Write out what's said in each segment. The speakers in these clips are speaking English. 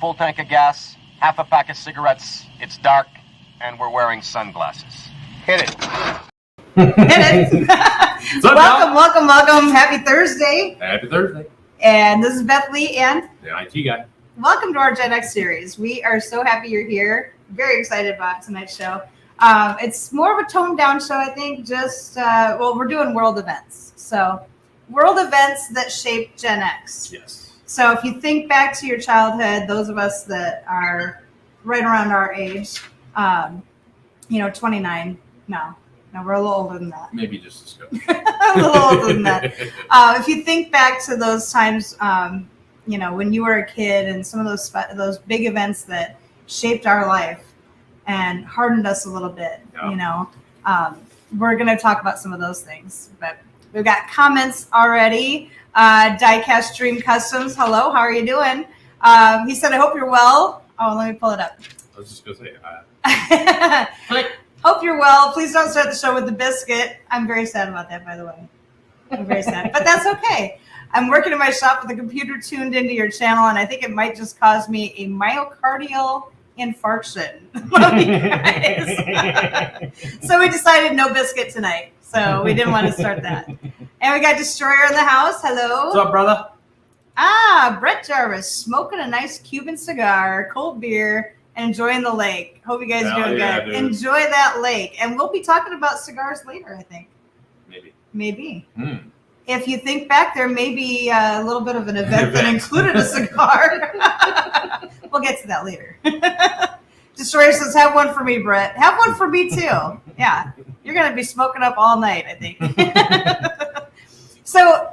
full tank of gas, half a pack of cigarettes, it's dark, and we're wearing sunglasses. Hit it. Hit it. Welcome. Happy Thursday. Happy Thursday. And this is Beth Lee and The IT guy. Welcome to our Gen X series. We are so happy you're here. Very excited about tonight's show. It's more of a toned down show, I think. We're doing world events. So world events that shape Gen X. Yes. So if you think back to your childhood, those of us that are right around our age, 29. No, we're a little older than that. Maybe just as good. A little older than that. If you think back to those times, when you were a kid and some of those big events that shaped our life and hardened us a little bit, we're going to talk about some of those things. But we've got comments already. Diecast Dream Customs, hello, how are you doing? He said, I hope you're well. Oh, let me pull it up. I was just going to say, hope you're well. Please don't start the show with the biscuit. I'm very sad about that, by the way. I'm very sad, but that's okay. I'm working in my shop with the computer tuned into your channel, and I think it might just cause me a myocardial infarction. Love you guys. So we decided no biscuit tonight. So we didn't want to start that. And we got Destroyer in the house. Hello. what's up, brother? Brett Jarvis smoking a nice Cuban cigar, cold beer, and enjoying the lake. Hope you guys are doing good. Dude. Enjoy that lake. And we'll be talking about cigars later, I think. Maybe. If you think back, there may be a little bit of an event that included a cigar. We'll get to that later. Destroyer says, have one for me, Brett. Have one for me, too. Yeah. You're going to be smoking up all night, I think. So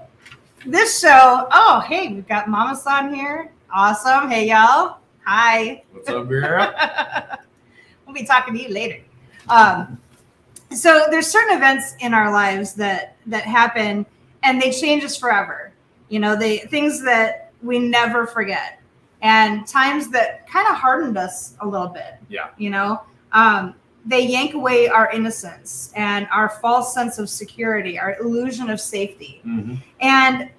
this show, hey, we've got Mama San here. Awesome. Hey, y'all. Hi. What's up, girl? We'll be talking to you later. So there's certain events in our lives that happen, and they change us forever. Things that we never forget, and times that kind of hardened us a little bit. Yeah. They yank away our innocence and our false sense of security, our illusion of safety. Mm-hmm. And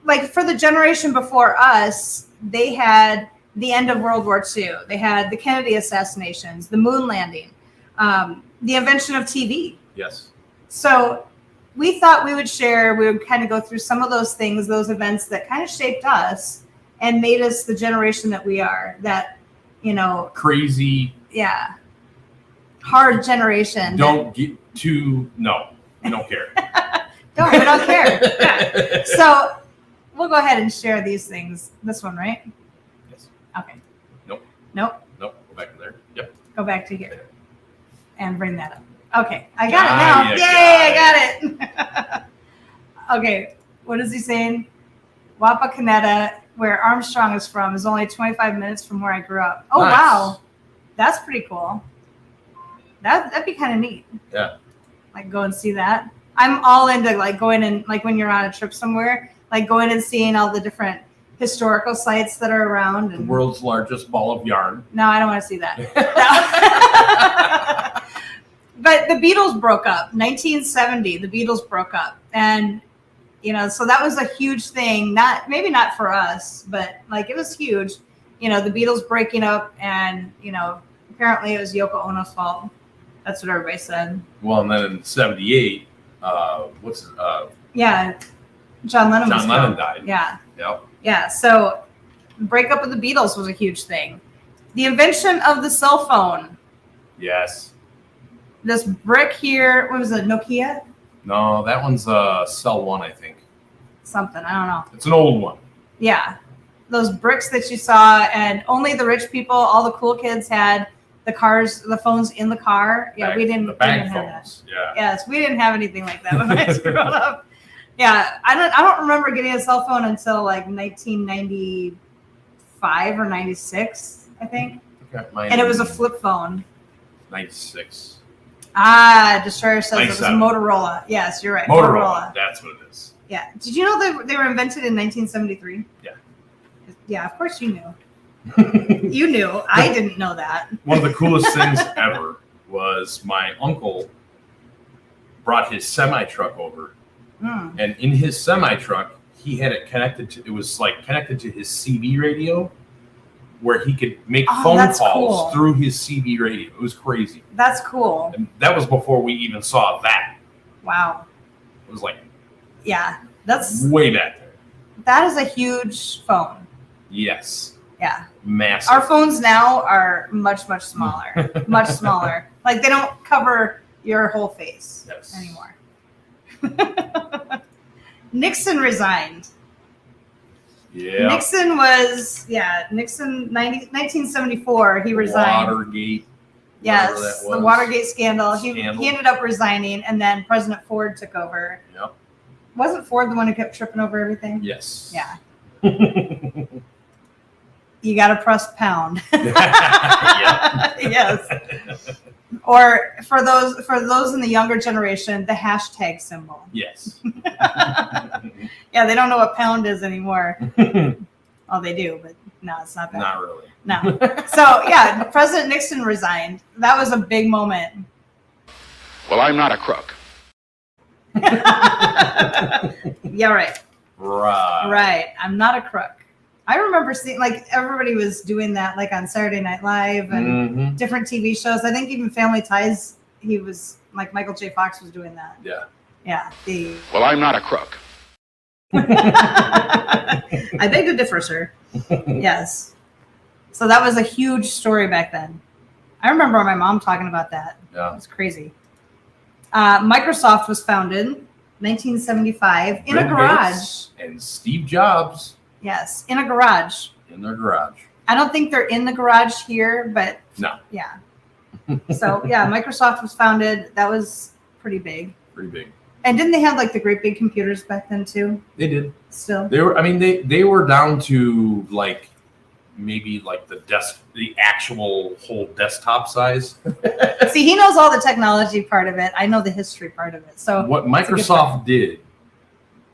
like for the generation before us, they had the end of World War II. They had the Kennedy assassinations, the moon landing, the invention of TV. Yes. So we thought we would kind of go through some of those things, those events that kind of shaped us and made us the generation that we are, that, crazy. Yeah. Hard generation. Don't get too, no, we don't care. We don't care. Yeah. So we'll go ahead and share these things. This one, right? Yes. Okay. Nope. Go back to there. Yep. Go back to here and bring that up. Okay. I got it now. Yay, I got it. Okay. What is he saying? Wapakoneta, where Armstrong is from, is only 25 minutes from where I grew up. Oh, nice. Wow. That's pretty cool. That'd be kind of neat. Yeah. Like go and see that. I'm all into like going and like when you're on a trip somewhere, like going and seeing all the different historical sites that are around. And the world's largest ball of yarn. No, I don't want to see that. But the Beatles broke up. 1970, the Beatles broke up. And, so that was a huge thing. Maybe not for us, but like it was huge. The Beatles breaking up and, apparently it was Yoko Ono's fault. That's what everybody said. Well, and then in 78, yeah, John Lennon died. Yeah. Yep. Yeah, so breakup of the Beatles was a huge thing. The invention of the cell phone. Yes. This brick here, what was it, Nokia? No, that one's Cell One, I think. Something, I don't know. It's an old one. Yeah. Those bricks that you saw, and only the rich people, all the cool kids had the phones in the car. Yeah, we didn't have that. Yeah. Yes, we didn't have anything like that when I was growing up. Yeah, I don't remember getting a cell phone until like 1995 or 96, I think. Okay, and it was a flip phone. 96. Destroyer says 97. It was Motorola. Yes, you're right. Motorola. That's what it is. Yeah. Did you know they were invented in 1973? Yeah. Yeah, of course you knew. You knew. I didn't know that. One of the coolest things ever was my uncle brought his semi-truck over. And in his semi-truck, he had it connected to, it was like connected to his CB radio. where he could make phone calls cool. through his CB radio. It was crazy. That's cool. And that was before we even saw that. Wow. It was like, yeah, that's way back there. That is a huge phone. Yes. Yeah. Massive. Our phones now are much, much smaller. Much smaller. Like they don't cover your whole face anymore. Nixon resigned. Yeah. Nixon 1974, he resigned. Watergate. Yes, the Watergate scandal. He ended up resigning, and then President Ford took over. Yep. Wasn't Ford the one who kept tripping over everything? Yes. Yeah. You got to press pound. Yes. Or for those in the younger generation, the hashtag symbol. Yes. Yeah, they don't know what pound is anymore. Oh, they do, but no, it's not that. Not really. No. So yeah, President Nixon resigned. That was a big moment. Well, I'm not a crook. Yeah, right. Right. Right. I'm not a crook. I remember seeing like everybody was doing that like on Saturday Night Live and different TV shows. I think even Family Ties, he was like Michael J. Fox was doing that. Yeah. Yeah. Well, I'm not a crook. I beg to differ, sir. Yes. So that was a huge story back then. I remember my mom talking about that. Yeah. It was crazy. Microsoft was founded 1975 in a garage. Gates and Steve Jobs. Yes, in a garage. In their garage. I don't think they're in the garage here, but no. Yeah. So yeah, Microsoft was founded. That was pretty big. Pretty big. And didn't they have like the great big computers back then too? They did. Still. They were. I mean, they were down to like maybe like the actual whole desktop size. See, he knows all the technology part of it. I know the history part of it. So what Microsoft did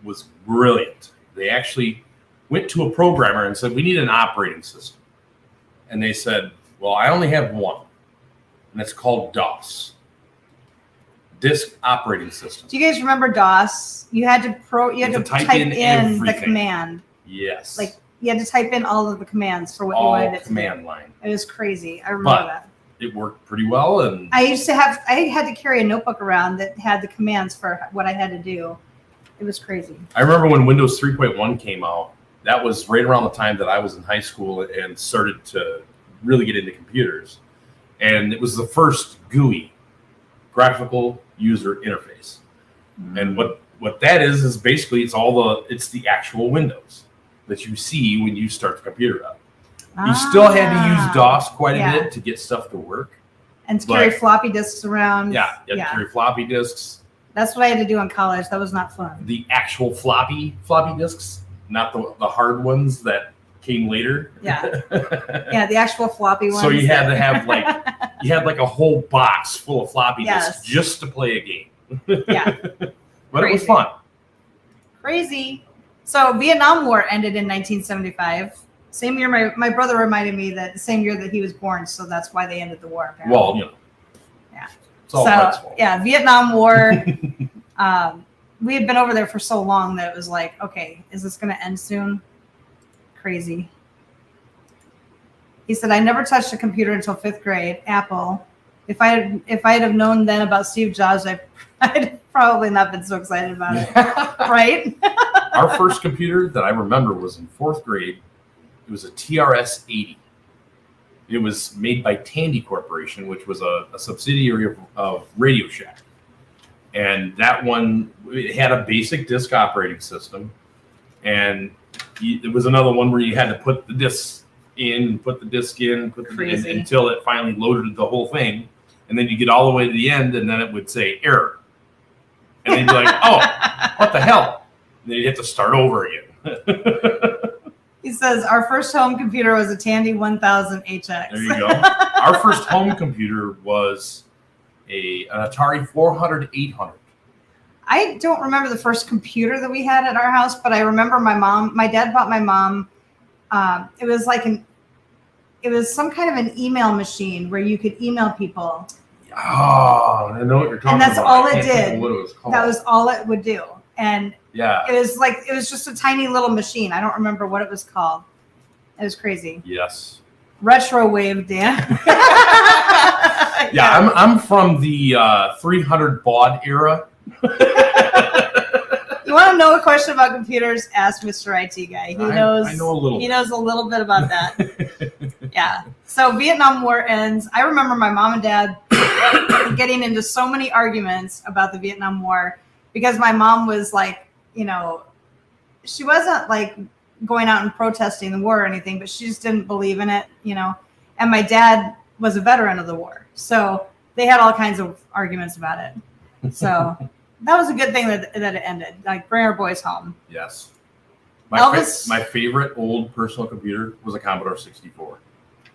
was brilliant. They actually went to a programmer and said, we need an operating system. And they said, well, I only have one, and it's called DOS. Disk Operating System. Do you guys remember DOS? You had to type in the command. Yes. Like you had to type in all of the commands for what you wanted it to do. Command line. It was crazy. I remember that. It worked pretty well, and I had to carry a notebook around that had the commands for what I had to do. It was crazy. I remember when Windows 3.1 came out. That was right around the time that I was in high school and started to really get into computers. And it was the first GUI, graphical user interface. And what that is basically it's the actual windows that you see when you start the computer up. You still had to use DOS quite a bit to get stuff to work. And to carry floppy disks around. Yeah, you had to carry floppy disks. That's what I had to do in college. That was not fun. The actual floppy disks. Not the hard ones that came later. Yeah. Yeah, the actual floppy ones. So you had to have like a whole box full of floppy disks just to play a game. Yeah. But it was fun. Crazy. So Vietnam War ended in 1975. Same year my brother reminded me that the same year that he was born, so that's why they ended the war. Apparently. Well, you know. Yeah. It's all Brett's fault. Yeah, Vietnam War. We had been over there for so long that it was like, okay, is this going to end soon? Crazy. He said, I never touched a computer until 5th grade, Apple. If I'd have known then about Steve Jobs, I'd probably not been so excited about it. Right? Our first computer that I remember was in 4th grade. It was a TRS-80. It was made by Tandy Corporation, which was a subsidiary of Radio Shack. And that one, it had a basic disk operating system. And it was another one where you had to put the disc in, until it finally loaded the whole thing. And then you get all the way to the end, and then it would say error. And then you'd be like, oh, what the hell? And then you'd have to start over again. He says, our first home computer was a Tandy 1000 HX. There you go. Our first home computer was an Atari 400-800. I don't remember the first computer that we had at our house, but I remember my dad bought my mom. It was some kind of an email machine where you could email people. Oh, I know what you're talking about. And that's all it did. What it was called. That was all it would do. And yeah, it was just a tiny little machine. I don't remember what it was called. It was crazy. Yes. Retro wave, Dan. Yeah, I'm from the 300 baud era. You want to know a question about computers? Ask Mr. IT guy. He knows. I know a little. He knows a little bit about that. Yeah. So Vietnam War ends. I remember my mom and dad getting into so many arguments about the Vietnam War because my mom was like, she wasn't like going out and protesting the war or anything, but she just didn't believe in it, And my dad was a veteran of the war, so they had all kinds of arguments about it. So. That was a good thing that it ended. Like, bring our boys home. Yes. Elvis. My favorite old personal computer was a Commodore 64.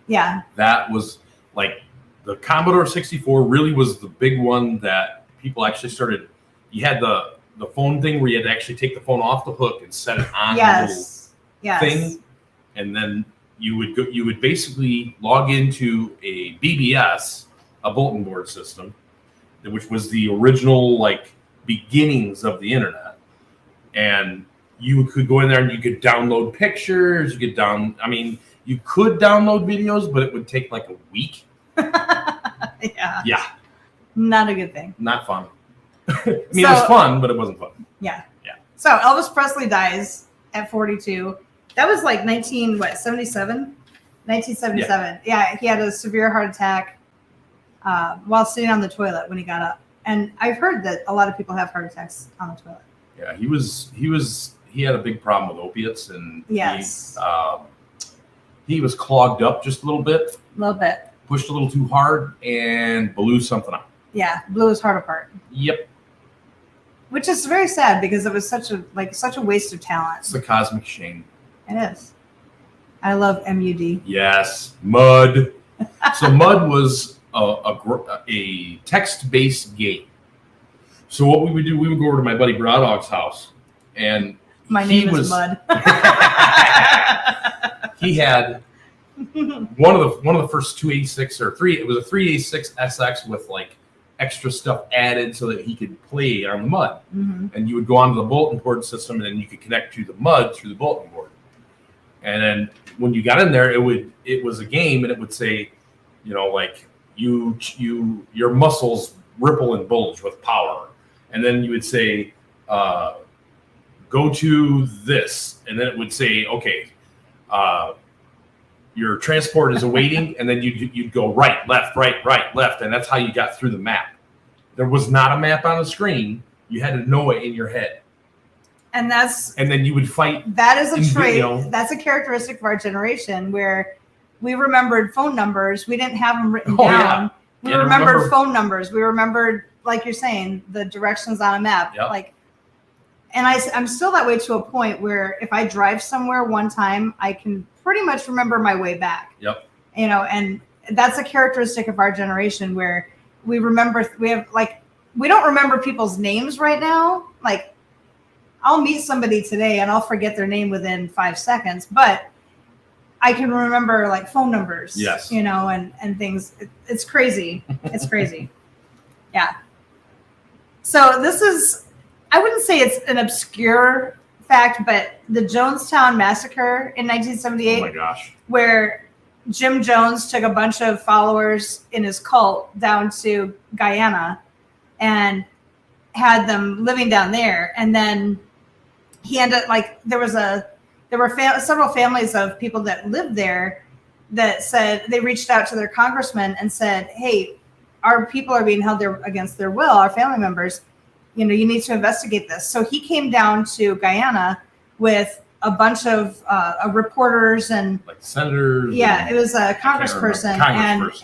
Yeah. That was like the Commodore 64 really was the big one that people actually started. You had the phone thing where you had to actually take the phone off the hook and set it on the little thing, and then you would basically log into a BBS, a bulletin board system, which was the original like beginnings of the internet, and you could go in there and you could download pictures. You could download videos, but it would take like a week. Yeah. Not a good thing. Not fun. It was fun, but it wasn't fun. Yeah. So Elvis Presley dies at 42. That was like 1977. Yeah, he had a severe heart attack while sitting on the toilet when he got up. And I've heard that a lot of people have heart attacks on the toilet. Yeah, he had a big problem with opiates, and yes, he was clogged up just a little bit. Pushed a little too hard and blew something up. Yeah, blew his heart apart. Yep. Which is very sad because it was such a waste of talent. It's a cosmic shame. It is. I love MUD. Yes, Mud. So Mud was a text-based game. So what we would do, we would go over to my buddy Brodog's house, and my name is Mud. He had one of the first 286 or three. It was a 386 SX with like extra stuff added so that he could play on the Mud. Mm-hmm. And you would go onto the bulletin board system, and then you could connect to the Mud through the bulletin board. And then when you got in there, it was a game, and it would say, like your muscles ripple and bulge with power. And then you would say, go to this. And then it would say, okay, your transport is awaiting. And then you'd go right, left. And that's how you got through the map. There was not a map on the screen. You had to know it in your head. And then you would fight. That is a trait. That's a characteristic of our generation where we remembered phone numbers. We didn't have them written down. Yeah. We remembered phone numbers. We remembered, like you're saying, the directions on a map. Yep. And I'm still that way to a point where if I drive somewhere one time, I can pretty much remember my way back. Yep. And that's a characteristic of our generation where we don't remember people's names right now. Like, I'll meet somebody today and I'll forget their name within 5 seconds, but I can remember like phone numbers. Yes. And things. It's crazy. It's crazy. Yeah. So this is, I wouldn't say it's an obscure fact, but the Jonestown Massacre in 1978. Oh my gosh. Where Jim Jones took a bunch of followers in his cult down to Guyana and had them living down there. And then he ended there were several families of people that lived there that said they reached out to their congressman and said, hey, our people are being held there against their will, our family members, you need to investigate this. So he came down to Guyana with a bunch of reporters and like senators. Yeah, it was a congressperson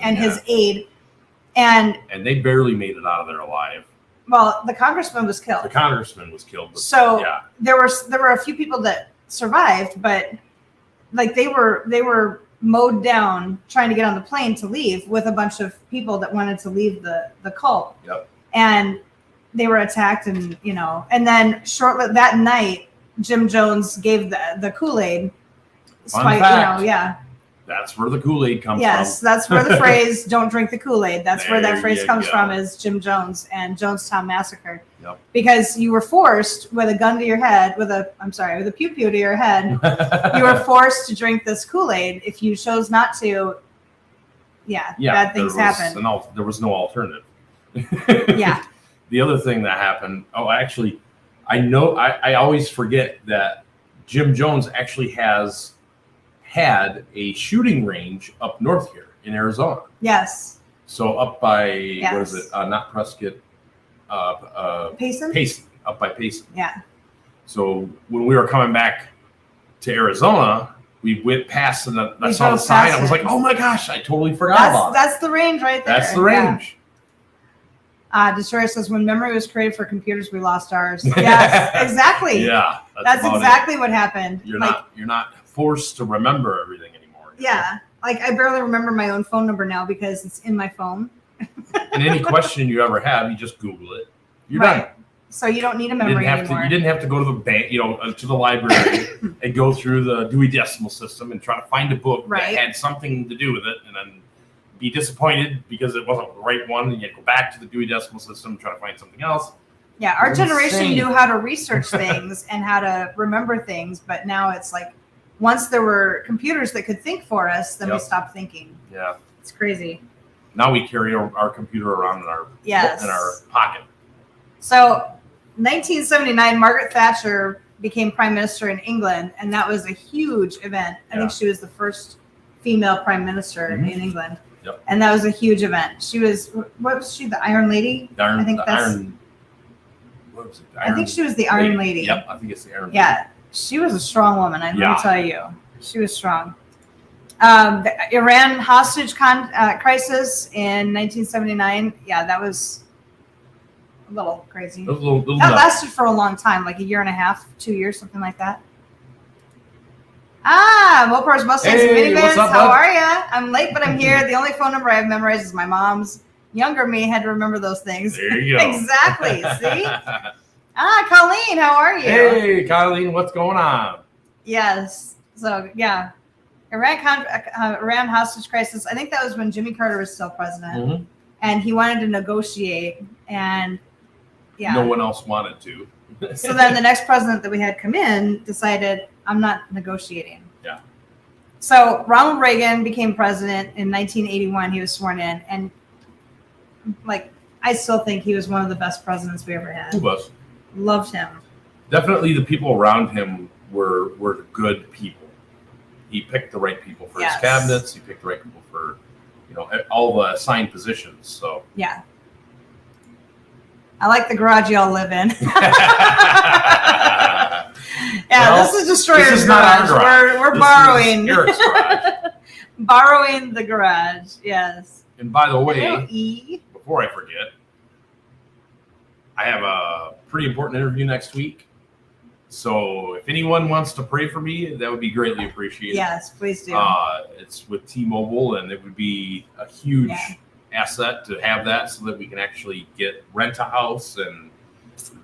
and his aide. And they barely made it out of there alive. Well, the congressman was killed. So yeah. There were a few people that survived, but they were mowed down trying to get on the plane to leave with a bunch of people that wanted to leave the cult. Yep. And they were attacked, and and then shortly that night, Jim Jones gave the Kool-Aid. Fun fact. That's where the Kool-Aid comes Yes, from. that's where the phrase "Don't drink the Kool-Aid." That's where that There phrase you comes go. from. Is Jim Jones and Jonestown Massacre? Yep. Because you were forced with a gun to your head, with a pew pew to your head. You were forced to drink this Kool-Aid. If you chose not to, bad things happen. There was no alternative. Yeah. The other thing that happened. Oh, actually, I always forget that Jim Jones actually has had a shooting range up north here in Arizona. Yes. So up by what Yes. is it? Not Prescott. Payson? Payson, up by Payson. Yeah. So when we were coming back to Arizona, we went past and I saw the drove sign. past I was it. like, oh my gosh, I totally forgot about it. That's the range right there. That's the range. Destroyer says, when memory was created for computers, we lost ours. Yes, exactly. Yeah. That's about exactly it. what happened. You're not forced to remember everything anymore. Yeah. Like I barely remember my own phone number now because it's in my phone. And any question you ever have, you just Google it. You're right. done. So you don't need a memory anymore. You didn't have to go to the bank, to the library and go through the Dewey Decimal System and try to find a book that had something to do with it, and then be disappointed because it wasn't the right one, and you had to go back to the Dewey Decimal System and try to find something else. Yeah, our generation Insane. knew how to research things and how to remember things, but now it's like once there were computers that could think for us, then we stopped thinking. Yeah. It's crazy. Now we carry our computer around in our pocket. So 1979, Margaret Thatcher became prime minister in England, and that was a huge event. I think she was the first female prime minister in England. Yep. And that was a huge event. She was, what was she, the Iron Lady? I think she was the Iron Lady. Yep, I think it's the Iron Lady. Yeah, she was a strong woman, let me tell you. She was strong. The Iran hostage crisis in 1979, that was a little crazy. That was that lasted for a long time, like a year and a half, 2 years, something like that. Mopar's Mustangs and Minivans. What's up, How bud? are ya? I'm late, but I'm here. The only phone number I have memorized is my mom's. Younger me had to remember those things. There you go. Exactly. See? Colleen, how are you? Hey, Colleen, what's going on? Yes. So, Iran hostage crisis. I think that was when Jimmy Carter was still president, and he wanted to negotiate, and no one else wanted to. So then the next president that we had come in decided, I'm not negotiating. Yeah. So Ronald Reagan became president in 1981. He was sworn in, and I still think he was one of the best presidents we ever had. Who was? Loved him. Definitely the people around him were good people. He picked the right people for his cabinets. He picked the right people for, all the assigned positions. So yeah. I like the garage y'all live in. This is Destroyer's This is not our garage. We're This borrowing. is Eric's garage. Borrowing the garage, yes. And by the way, Hello, E. before I forget, I have a pretty important interview next week. So if anyone wants to pray for me, that would be greatly appreciated. Yes, please do. It's with T-Mobile, and it would be a huge asset to have that so that we can actually rent a house and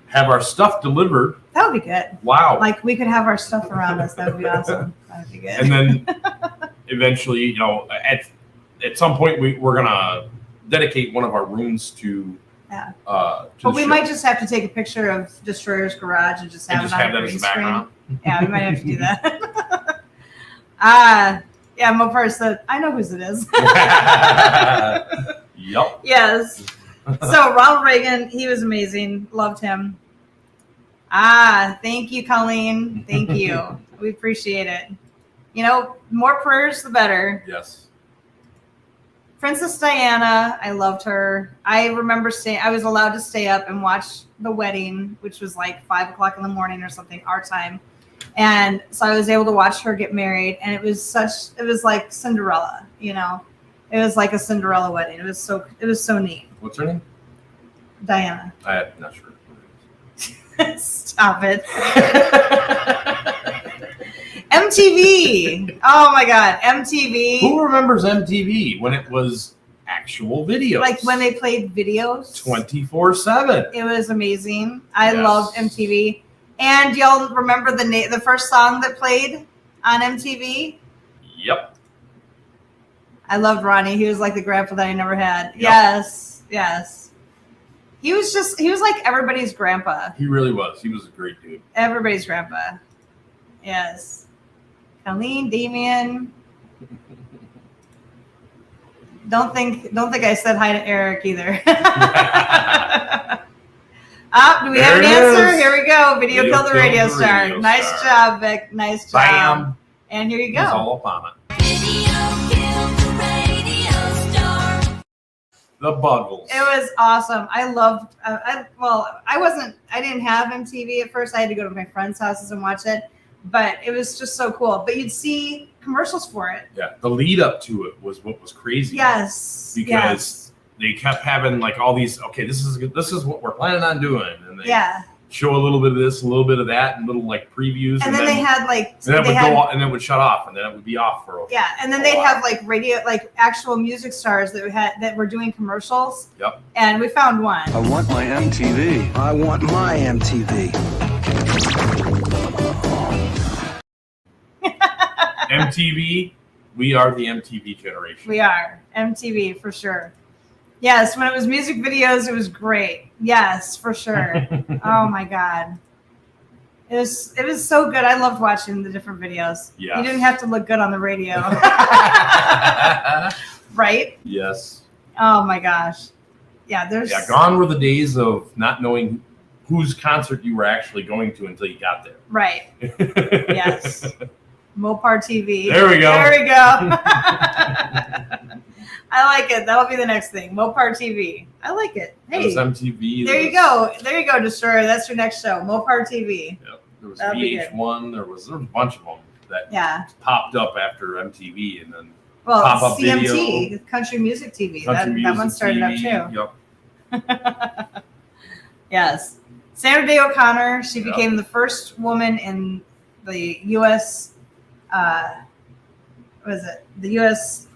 have our stuff delivered. That would be good. Wow. Like we could have our stuff around us. That would be awesome. That would be good. And then eventually, at some point we're going to dedicate one of our rooms to but we might just have to take a picture of Destroyer's garage and just have it on a green screen. Yeah, we might have to do that. Mopar said, I know whose it is. Yep. Yes. So Ronald Reagan, he was amazing. Loved him. Thank you, Colleen. Thank you. We appreciate it. More prayers, the better. Yes. Princess Diana, I loved her. I remember I was allowed to stay up and watch the wedding, which was like 5 o'clock in the morning or something, our time. And so I was able to watch her get married, and it was like Cinderella, It was like a Cinderella wedding. It was so neat. What's her name? Diana. I'm not sure. Stop it. MTV. Oh my God, MTV. Who remembers MTV when it was actual videos? Like when they played videos 24/7. It was amazing. I loved MTV. And y'all remember the first song that played on MTV? Yep. I loved Ronnie. He was like the grandpa that I never had. Yep. Yes. He was like everybody's grandpa. He really was. He was a great dude. Everybody's grandpa. Yes. Colleen, Damien. Don't think I said hi to Eric either. Do we have an answer? Here we go. Video killed the radio star. Nice job, Vic. Nice job. Bam. And here you go. He's all up on it. Video killed the radio star. The Buggles. It was awesome. I loved. I didn't have MTV at first. I had to go to my friends' houses and watch it, but it was just so cool. But you'd see commercials for it. Yeah, the lead up to it was what was crazy. Yes, because they kept having like all these. Okay, this is what we're planning on doing, and they show a little bit of this, a little bit of that, and little like previews. And then they had like, and then it would go off, and then it would shut off, and then it would be off for a yeah. And then they'd have like radio, like actual music stars that were doing commercials. Yep. And we found one. I want my MTV. I want my MTV. MTV, we are the MTV generation. We are MTV for sure. Yes, when it was music videos, it was great. Yes, for sure. Oh my God, it was so good. I loved watching the different videos. Yeah, you didn't have to look good on the radio, right? Yes. Oh my gosh. Yeah, gone were the days of not knowing whose concert you were actually going to until you got there. Right. Yes. Mopar TV. There we go. I like it. That'll be the next thing. Mopar TV. I like it. Hey, it was MTV. There you go, Destroyer. That's your next show. Mopar TV. Yep. There was VH1. There was a bunch of them that popped up after MTV, and then pop-up CMT, video. Country Music TV. Country that one Music started TV. up too. Yep. Yes. Sandra Day O'Connor. She became the first woman in the U.S. What is it? The U.S.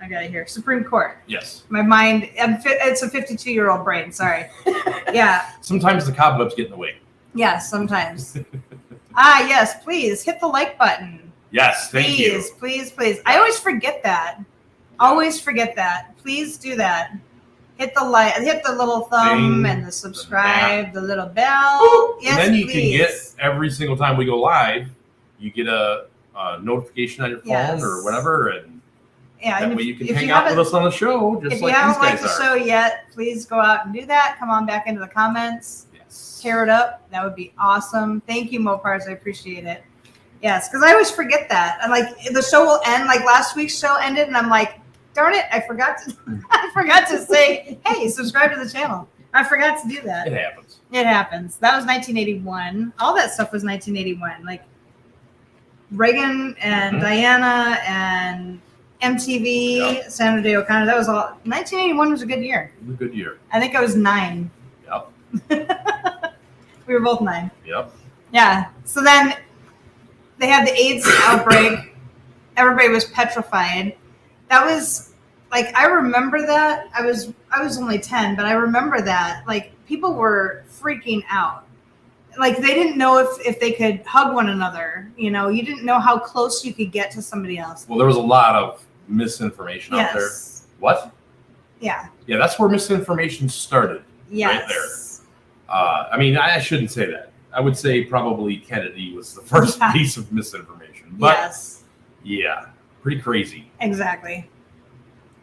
I got it here. Supreme Court. Yes. My mind. It's a 52-year-old brain. Sorry. Yeah. Sometimes the cobwebs get in the way. Yes. Sometimes. Yes. Please hit the like button. Yes. Thank you. Please. I always forget that. Always forget that. Please do that. Hit the like. Hit the little thumb and the subscribe. The little bell. Boop. Yes. And then you please. can get every single time we go live. You get a notification on your phone or whatever, and that way you can hang out with us on the show. Just if like you haven't these liked guys the show yet, please go out and do that. Come on back into the comments. Yes. Tear it up. That would be awesome. Thank you, Mopars. I appreciate it. Yes, because I always forget that. And like the show will end. Like last week's show ended, and I'm like, darn it, I forgot to say, hey, subscribe to the channel. I forgot to do that. It happens. It happens. That was 1981. All that stuff was 1981. Like Reagan and Diana and MTV, Sandra Day O'Connor. That was all. 1981 was a good year. It was a good year. I think I was 9. Yep. We were both 9. Yep. Yeah. So then they had the AIDS outbreak. Everybody was petrified. That was like, I remember that. I was only 10, but I remember that. Like, people were freaking out. Like, they didn't know if they could hug one another. You know, you didn't know how close you could get to somebody else. Well, there was a lot of misinformation out there. What? Yeah. Yeah, that's where misinformation started. Yes. Right there. I mean, I shouldn't say that. I would say probably Kennedy was the first piece of misinformation. But yeah, pretty crazy. Exactly.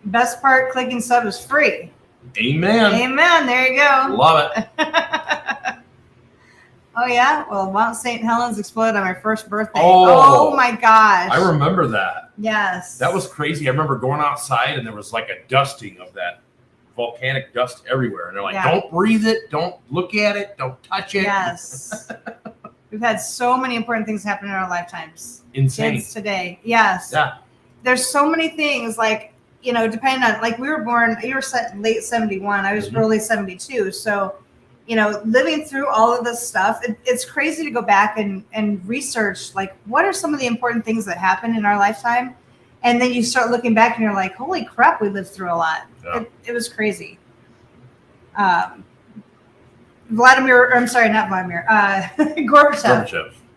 Best part, clicking sub is free. Amen. Amen. There you go. Love it. Oh, yeah? Well, Mount St. Helens exploded on my first birthday. Oh. Oh, my gosh. I remember that. Yes. That was crazy. I remember going outside and there was like a dusting of that volcanic dust everywhere. And they're like, don't breathe it. Don't look at it. Don't touch it. Yes. We've had so many important things happen in our lifetimes. Insane. Kids today. Yes. Yeah. There's so many things like, you know, depending on, like we were born, you were late 71. I was early 72. So, you know, living through all of this stuff, it's crazy to go back and research, like, what are some of the important things that happened in our lifetime? And then you start looking back and you're like, holy crap, we lived through a lot. Yeah. It was crazy. Gorbachev.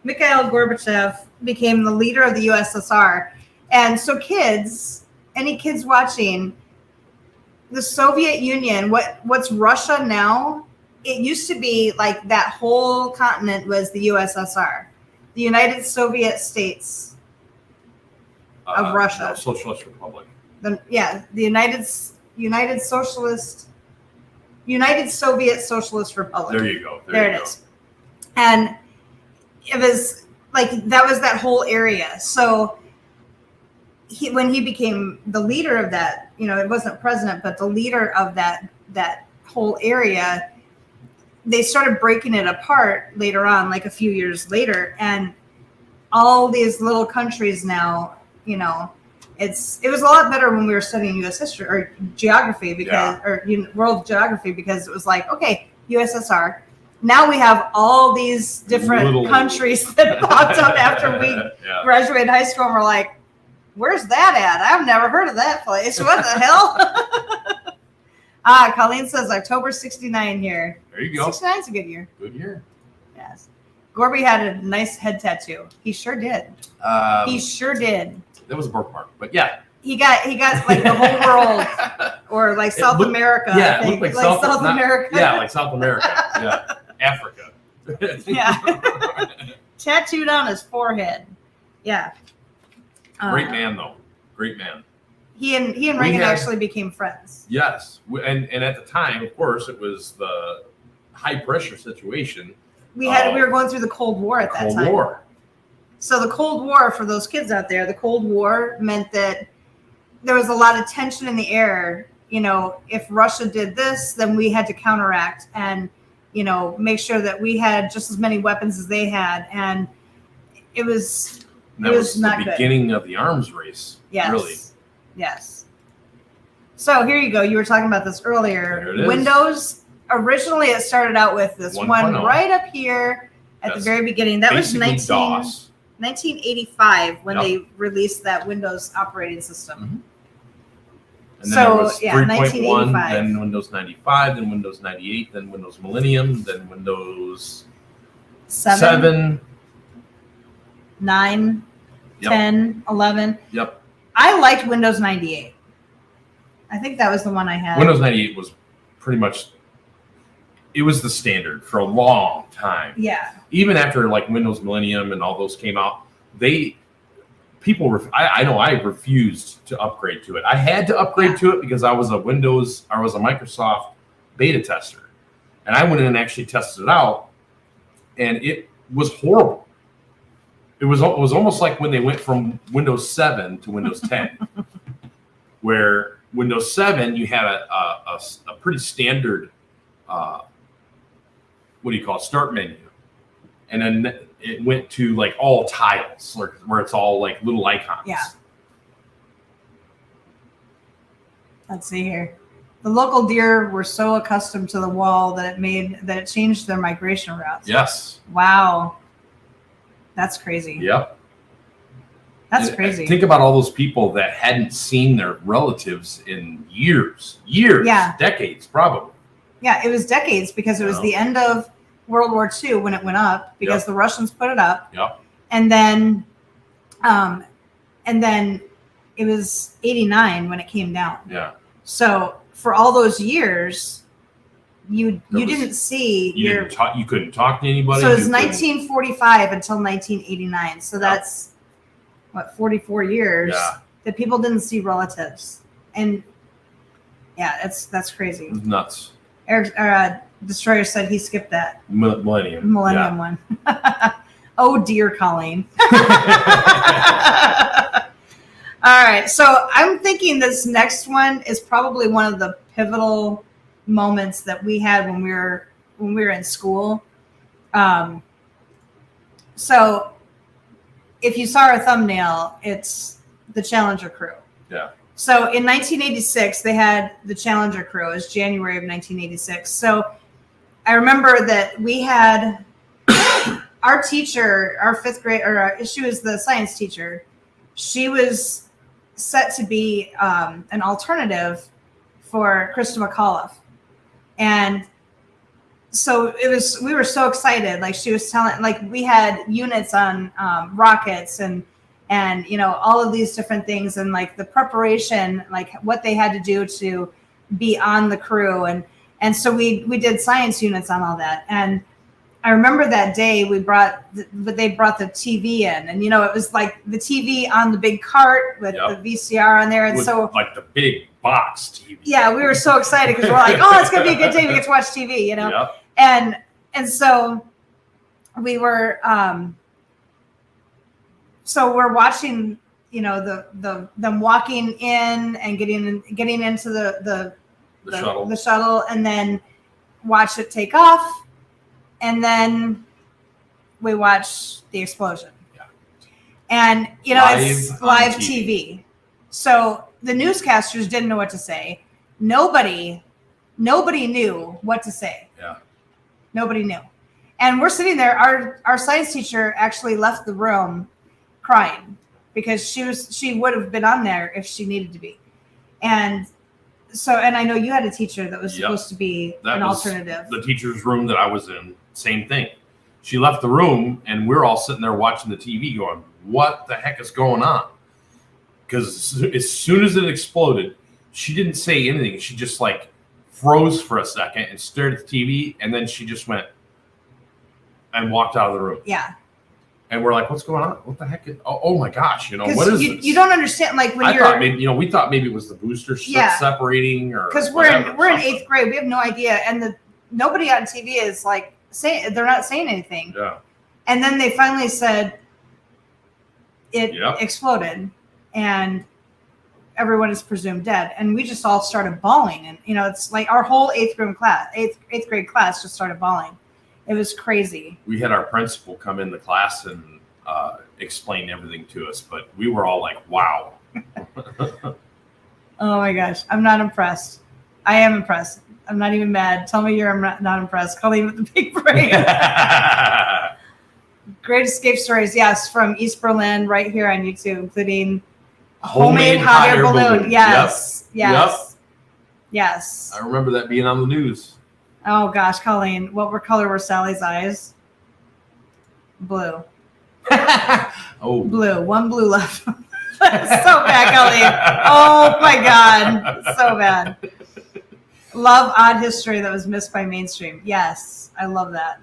Mikhail Gorbachev became the leader of the USSR. And so kids any kids watching, the Soviet Union, what's Russia now, it used to be like that whole continent was the USSR, the United Soviet States of Russia. No, Socialist Republic. The United Soviet Socialist Republic. There you go. There it is. And it was like that was that whole area. So when he became the leader of that, it wasn't president, but the leader of that whole area, they started breaking it apart later on, like a few years later, and all these little countries now, it was a lot better when we were studying U.S. history or geography world geography, because it was like, okay, USSR. Now we have all these different countries that popped up after we graduated high school, and we're like, where's that at? I've never heard of that place. What the hell? Colleen says October 69 here. There you go. 69's a good year. Good year. Yes. Gorby had a nice head tattoo. He sure did. He sure did. That was a birthmark, but yeah. He got like the whole world, or like South America. Yeah, I think. Like South America. Yeah, like South America. Yeah, Africa. Yeah. Tattooed on his forehead. Yeah. Great man, though. Great man. He and Reagan actually became friends. Yes, and at the time, of course, it was the high pressure situation. We were going through the Cold War at that time. Cold War. So the Cold War, for those kids out there, the Cold War meant that there was a lot of tension in the air. If Russia did this, then we had to counteract and, make sure that we had just as many weapons as they had. And it was not the beginning of the arms race. Yes. Really. Yes. So here you go. You were talking about this earlier. There it is. Windows, originally it started out with this 1.0. one right up here at the very beginning. That was Basically DOS. 1985 when they released that Windows operating system. Mm-hmm. And then there was 3.1, 1985. then Windows 95, then Windows 98, then Windows Millennium, then Windows 7. 9, 10, 11. Yep. I liked Windows 98. I think that was the one I had. Windows 98 was pretty much, it was the standard for a long time. Yeah. Even after like Windows Millennium and all those came out, I refused to upgrade to it. I had to upgrade to it because I was a Microsoft beta tester. And I went in and actually tested it out, and it was horrible. It was almost like when they went from Windows 7 to Windows 10, where Windows 7, you had a pretty standard, start menu. And then it went to like all tiles, where it's all like little icons. Yeah. Let's see here. The local deer were so accustomed to the wall that it changed their migration routes. Yes. Wow. That's crazy. Yep. That's crazy. Think about all those people that hadn't seen their relatives in years, decades, probably. Yeah, it was decades because it was the end of World War II when it went up because the Russians put it up. Yep. And then it was 89 when it came down. Yeah. So for all those years, you didn't see you couldn't talk to anybody. So it's 1945 until 1989. So that's 44 years that people didn't see relatives. And that's crazy. It was nuts. Eric Destroyer said he skipped that Millennium one. Oh dear, Colleen. All right, so I'm thinking this next one is probably one of the pivotal moments that we had when we were in school. So if you saw our thumbnail, it's the Challenger crew. Yeah. So in 1986, they had the Challenger crew. It was January of 1986. So I remember that we had our teacher, our fifth grade, she was the science teacher. She was set to be an alternative for Krista McAuliffe. And so we were so excited. Like she was telling, like we had units on rockets and and all of these different things, and like the preparation, like what they had to do to be on the crew, and so we did science units on all that. And I remember that day they brought the TV in, and it was like the TV on the big cart with the VCR on there, and with, so like the big box TV. Yeah, we were so excited because we're like, oh, it's gonna be a good day. We get to watch TV, Yep. And so we were so we're watching, them walking in and getting into the shuttle, and then watch it take off. And then we watch the explosion. Yeah. And, it's live TV. So the newscasters didn't know what to say. Nobody knew what to say. Yeah. Nobody knew. And we're sitting there. Our science teacher actually left the room crying because she would have been on there if she needed to be. And I know you had a teacher that was supposed to be an alternative. The teacher's room that I was in, same thing. She left the room, and we're all sitting there watching the TV going, what the heck is going on? Because as soon as it exploded, she didn't say anything. She just like froze for a second and stared at the TV, and then she just went and walked out of the room. Yeah. And we're like, what's going on? What the heck? Oh my gosh, what is this? You don't understand, like when thought maybe, we thought maybe it was the booster separating, or because we're in 8th grade, we have no idea, and nobody on TV is like they're not saying anything. Yeah. And then they finally said it exploded, and everyone is presumed dead, and we just all started bawling, and it's like our whole 8th grade class just started bawling. It was crazy. We had our principal come in the class and explain everything to us, but we were all like, wow. Oh my gosh. I'm not impressed. I am impressed. I'm not even mad. Tell me you're not impressed. Colleen with the big brain. Great escape stories. Yes. From East Berlin right here on YouTube, including homemade hot air balloon. Yes. Yep. Yes. Yes. I remember that being on the news. Oh gosh, Colleen, what color were Sally's eyes? Blue. Oh, blue. One blue left. So bad, Colleen. Oh my God, so bad. Love odd history that was missed by mainstream. Yes, I love that.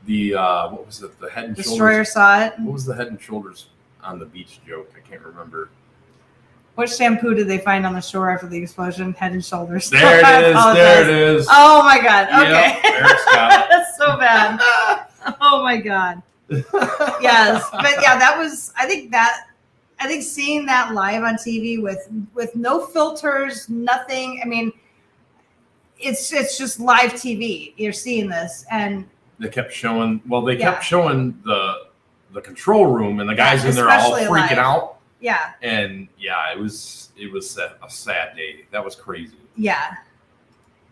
The what was it? The Head and Destroyer Shoulders. saw it. What was the Head and Shoulders on the beach joke? I can't remember. What shampoo did they find on the shore after the explosion? Head and Shoulders. There it is. There it is. Oh my God. Okay. Yep, Eric's got it. That's so bad. Oh my God. Yes, but yeah, that was. I think seeing that live on TV with no filters, nothing. I mean, it's just live TV. You're seeing this, and they kept showing. Well, they kept showing the control room, and the guys in there all freaking live. out. Yeah. And yeah, it was a sad day. That was crazy. Yeah.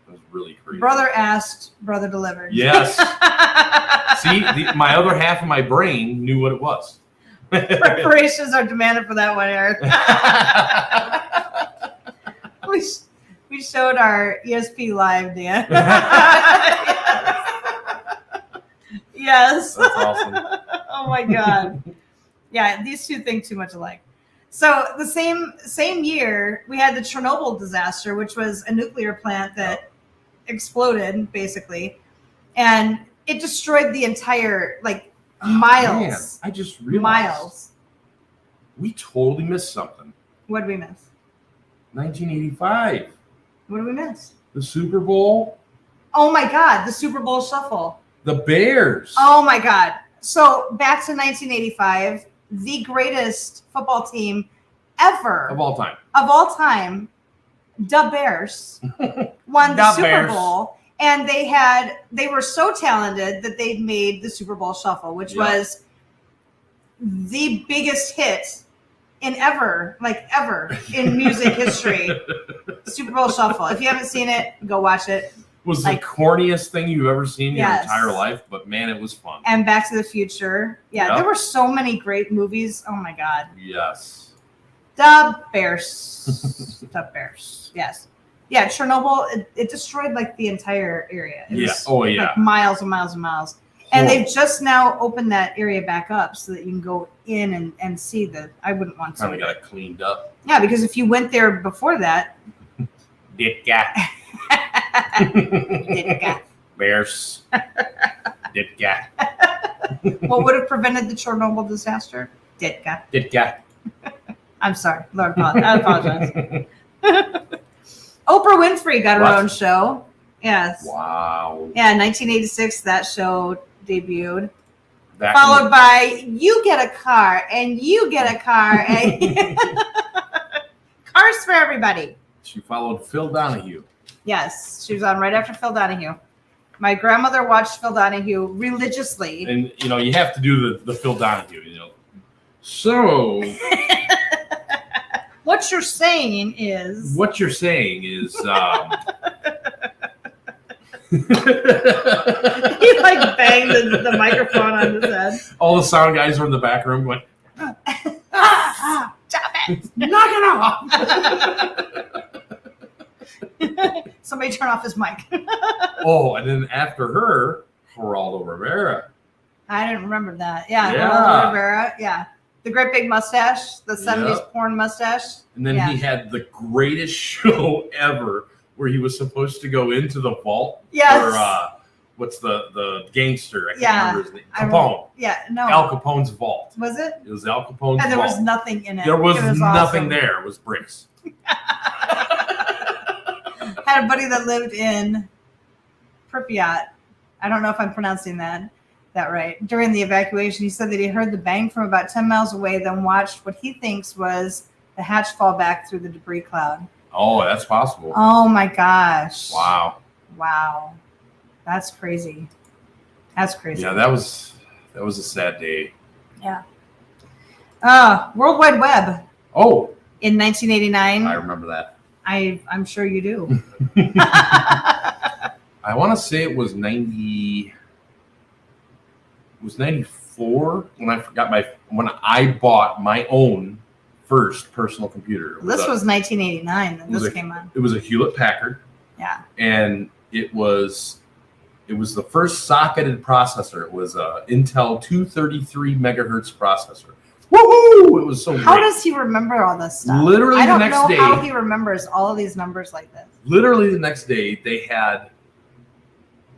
It was really crazy. Brother asked, brother delivered. Yes. See, my other half of my brain knew what it was. Preparations are demanded for that one, Eric. we showed our ESP live, Dan. Yes. That's awesome. Oh my God. Yeah, these two think too much alike. So the same year, we had the Chernobyl disaster, which was a nuclear plant that exploded, basically. And it destroyed the entire, miles. Man, I just realized. Miles. We totally missed something. What did we miss? 1985. What did we miss? The Super Bowl. Oh my God, the Super Bowl shuffle. The Bears. Oh my God. So back to 1985. The greatest football team ever Of all time, the Bears won the Super Bears. Bowl, and they were so talented that they made the Super Bowl shuffle, which was the biggest hit ever in music history. Super Bowl shuffle. If you haven't seen it, go watch it. Was the corniest thing you've ever seen in your Yes. entire life, but man, it was fun. And Back to the Future. Yeah, Yep. there were so many great movies. Oh my God. Yes. The Bears. The Bears. Yes. Yeah, Chernobyl, it destroyed the entire area. It was, Oh, yeah. miles and miles and miles. And they've just now opened that area back up so that you can go in and see the. I wouldn't want to. Kind of got it cleaned up. Yeah, because if you went there before that. Ditka. Ditka. Bears. Ditka. What would have prevented the Chernobyl disaster? Ditka. Ditka. I'm sorry. Lord, I apologize. Oprah Winfrey got her own show. Yes. Wow. Yeah, 1986, that show debuted. Back Followed by You Get a Car, and You Get a Car, and Cars for Everybody. She followed Phil Donahue. Yes, she was on right after Phil Donahue. My grandmother watched Phil Donahue religiously. And, you know, you have to do the Phil Donahue, you know. So... What you're saying is... He like banged the microphone on his head. All the sound guys were in the back room going, Stop it! knock it off! Somebody turn off his mic. Oh, and then after her, Geraldo Rivera. I didn't remember that. Yeah, Yeah. Geraldo Rivera. Yeah. The great big mustache, the 70s porn mustache. And then he had the greatest show ever where he was supposed to go into the vault. Yes. Or, what's the gangster? I can't remember his name. Capone. Al Capone's vault. Was it? It was Al Capone's vault. And there was nothing in it. There was nothing awesome. there. It was bricks. Had a buddy that lived in Pripyat. I don't know if I'm pronouncing that right. During the evacuation, he said that he heard the bang from about 10 miles away, then watched what he thinks was the hatch fall back through the debris cloud. Oh, that's possible. Oh my gosh. Wow. That's crazy. That's crazy. Yeah, that was a sad day. Yeah. World Wide Web. Oh. In 1989. I remember that. I'm sure you do. I want to say it was 94 when I bought my own first personal computer. This was 1989 that this came on. It was a Hewlett Packard. Yeah. And it was the first socketed processor. It was a Intel 233 megahertz processor. Woohoo! It was so How great. does he remember all this stuff? Literally I don't the next know day. how he remembers all of these numbers like this. Literally the next day, they had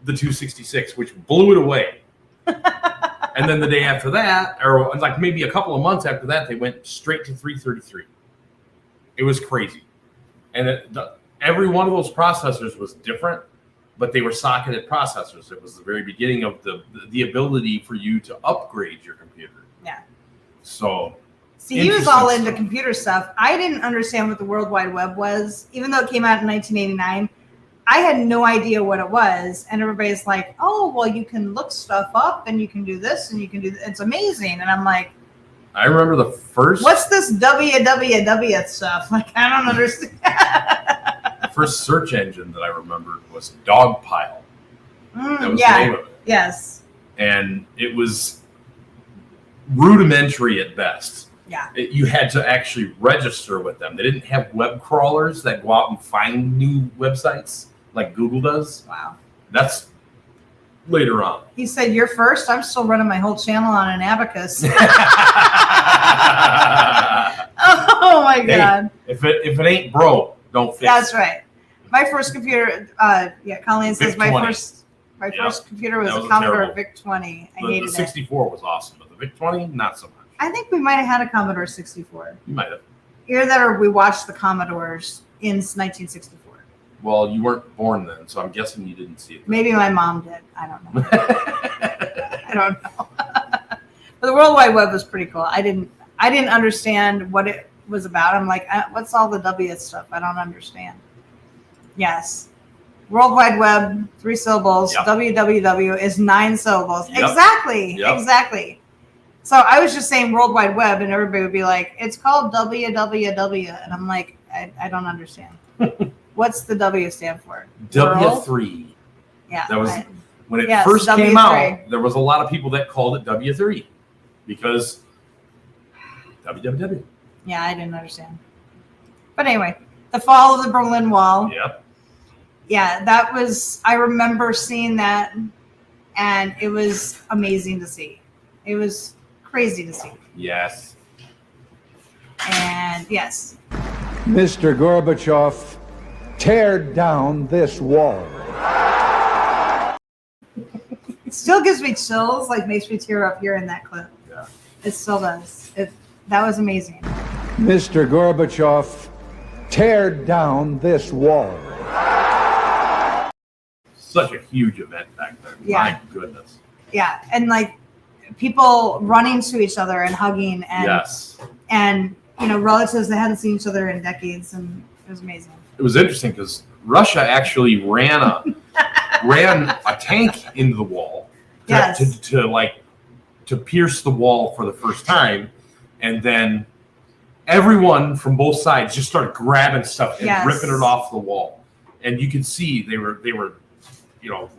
the 266, which blew it away. And then the day after that, or like maybe a couple of months after that, they went straight to 333. It was crazy. And every one of those processors was different, but they were socketed processors. It was the very beginning of the ability for you to upgrade your computer. Yeah. So, see, he was all into stuff. computer stuff. I didn't understand what the World Wide Web was, even though it came out in 1989. I had no idea what it was, and everybody's like, "Oh, well, you can look stuff up, and you can do this, and you can do it's amazing." And I'm like, I remember the first. "What's this www stuff?" Like, I don't understand. The first search engine that I remembered was Dogpile. That was the name of it. Yes. And it was rudimentary at best. Yeah. You had to actually register with them. They didn't have web crawlers that go out and find new websites like Google does. Wow. That's later on. He said, "You're first." I'm still running my whole channel on an abacus. Oh my God. If it ain't broke, don't fix it. That's right. My first computer, Colleen says VIC 20. my first computer was That was a Commodore terrible. VIC 20. I The hated it. 64 was awesome, but the VIC 20, not so much. I think we might have had a Commodore 64. You might have. Either that or we watched the Commodores in 1964. Well, you weren't born then, so I'm guessing you didn't see it. Maybe my mom did. I don't know. I don't know. But the World Wide Web was pretty cool. I didn't understand what it was about. I'm like, what's all the W stuff? I don't understand. Yes. World Wide Web, 3 syllables. Yep. www is 9 syllables. Yep. Exactly. Yep. Exactly. So I was just saying World Wide Web, and everybody would be like, it's called www. And I'm like, I don't understand. What's the W stand for? W3. Yeah. That was when it yes, first came W3. out. There was a lot of people that called it W3 because www. Yeah, I didn't understand. But anyway, the fall of the Berlin Wall. Yep. Yeah, that was, I remember seeing that. and it was amazing to see. It was crazy to see. Yes. And yes, Mr. Gorbachev, tear down this wall. it still gives me chills, like makes me tear up hearing that clip. Yeah. It still does. That was amazing. Mr. Gorbachev, tear down this wall. Such a huge event back then. Yeah. My goodness. Yeah, and like people running to each other and hugging, and Yes. and relatives that hadn't seen each other in decades, and it was amazing. It was interesting because Russia actually ran a tank into the wall to pierce the wall for the first time, and then everyone from both sides just started grabbing stuff and ripping it off the wall, and you could see they were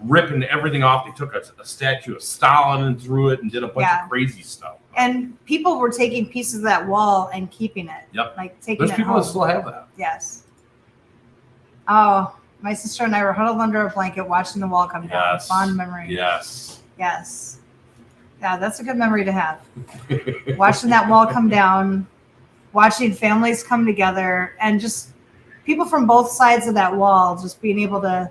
ripping everything off. They took a statue of Stalin and threw it and did a bunch of crazy stuff. And people were taking pieces of that wall and keeping it. Yep. Like taking There's it people home. that still have that. Yes. Oh, my sister and I were huddled under a blanket watching the wall come down. Yes. Fond memory. Yes. Yes. Yeah, that's a good memory to have. Watching that wall come down, watching families come together, and just people from both sides of that wall just being able to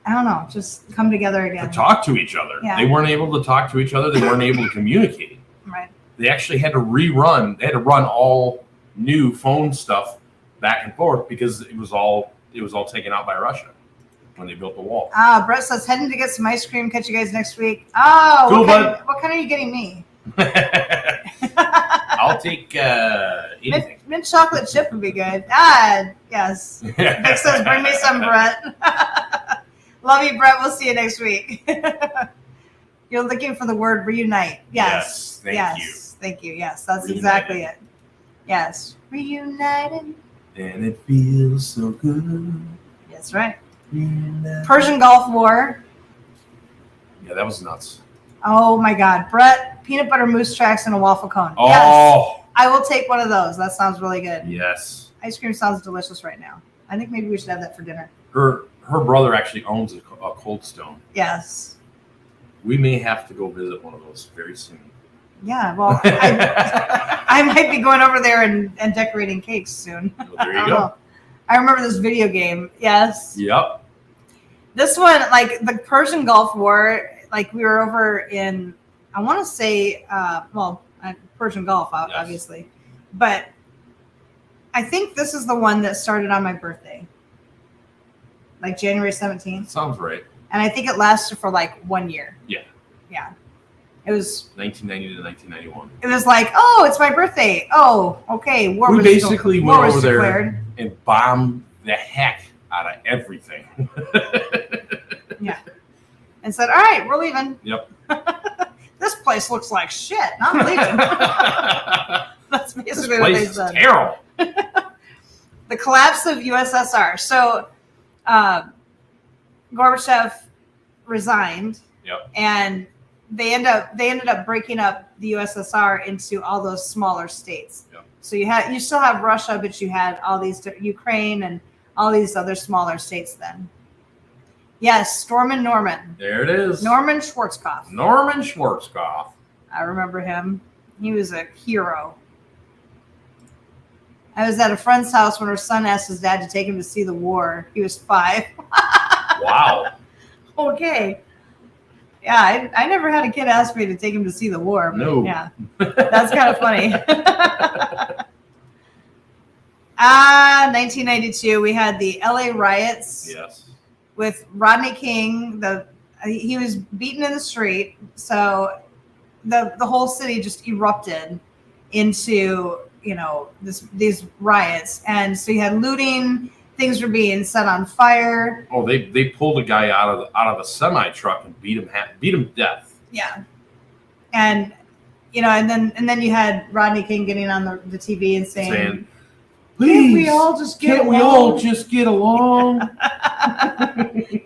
I don't know, just come together again. To talk to each other. Yeah. They weren't able to talk to each other. They weren't able to communicate. Right. They actually had to rerun. They had to run all new phone stuff back and forth because it was all taken out by Russia when they built the wall. Brett says heading to get some ice cream. Catch you guys next week. Oh, Cool, what kind are you getting me? I'll take anything. Mint chocolate chip would be good. Yes. Vic says, bring me some, Brett. Love you, Brett. We'll see you next week. You're looking for the word reunite. Yes. Thank you. Thank you. Yes, that's Reunited. exactly it. Yes. Reunited. And it feels so good. That's right. Reunited. Persian Gulf War. Yeah, that was nuts. Oh my God. Brett, peanut butter mousse tracks and a waffle cone. Oh. Yes. I will take one of those. That sounds really good. Yes. Ice cream sounds delicious right now. I think maybe we should have that for dinner. Her brother actually owns a Cold Stone. Yes. We may have to go visit one of those very soon. Yeah, well, I might be going over there and decorating cakes soon. Well, there you go. I remember this video game. Yes. Yep. This one, like the Persian Gulf War, like we were over in, I want to say, Persian Gulf, obviously. But I think this is the one that started on my birthday. Like January 17th. Sounds right. And I think it lasted for like 1 year. Yeah. Yeah. It was 1990 to 1991. It was like, oh, it's my birthday. Oh, okay. We basically went over there and bombed the heck out of everything. Yeah. And said, all right, we're leaving. Yep. This place looks like shit. I'm leaving. That's basically This what they place is said. terrible. The collapse of USSR. So Gorbachev resigned. Yep. And they ended up breaking up the USSR into all those smaller states. Yep. So you still have Russia, but you had all these Ukraine and all these other smaller states then. Yes, Stormin' Norman. There it is. Norman Schwarzkopf. Norman Schwarzkopf. I remember him. He was a hero. I was at a friend's house when her son asked his dad to take him to see the war. He was 5. Wow. Okay. Yeah, I never had a kid ask me to take him to see the war. But No. Yeah, that's kind of funny. 1992, we had the LA riots. Yes. With Rodney King. He was beaten in the street, so the whole city just erupted into these riots, and so you had looting. Things were being set on fire. Oh, they pulled a guy out of a semi truck and beat him to death. Yeah, and and then you had Rodney King getting on the TV and saying, "Please, can't we all just get along?" We all just get along?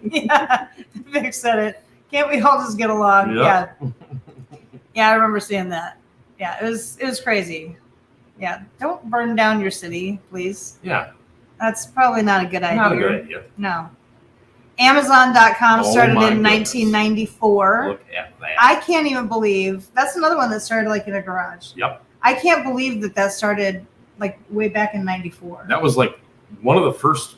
Yeah, Vic said it. Can't we all just get along? Yep. Yeah, I remember seeing that. Yeah, it was crazy. Yeah, don't burn down your city, please. Yeah. That's probably not a good idea. Not a good idea. No. Amazon.com Oh started my in goodness. 1994. Look at that. I can't even believe that's another one that started like in a garage. Yep. I can't believe that started like way back in 94. That was like one of the first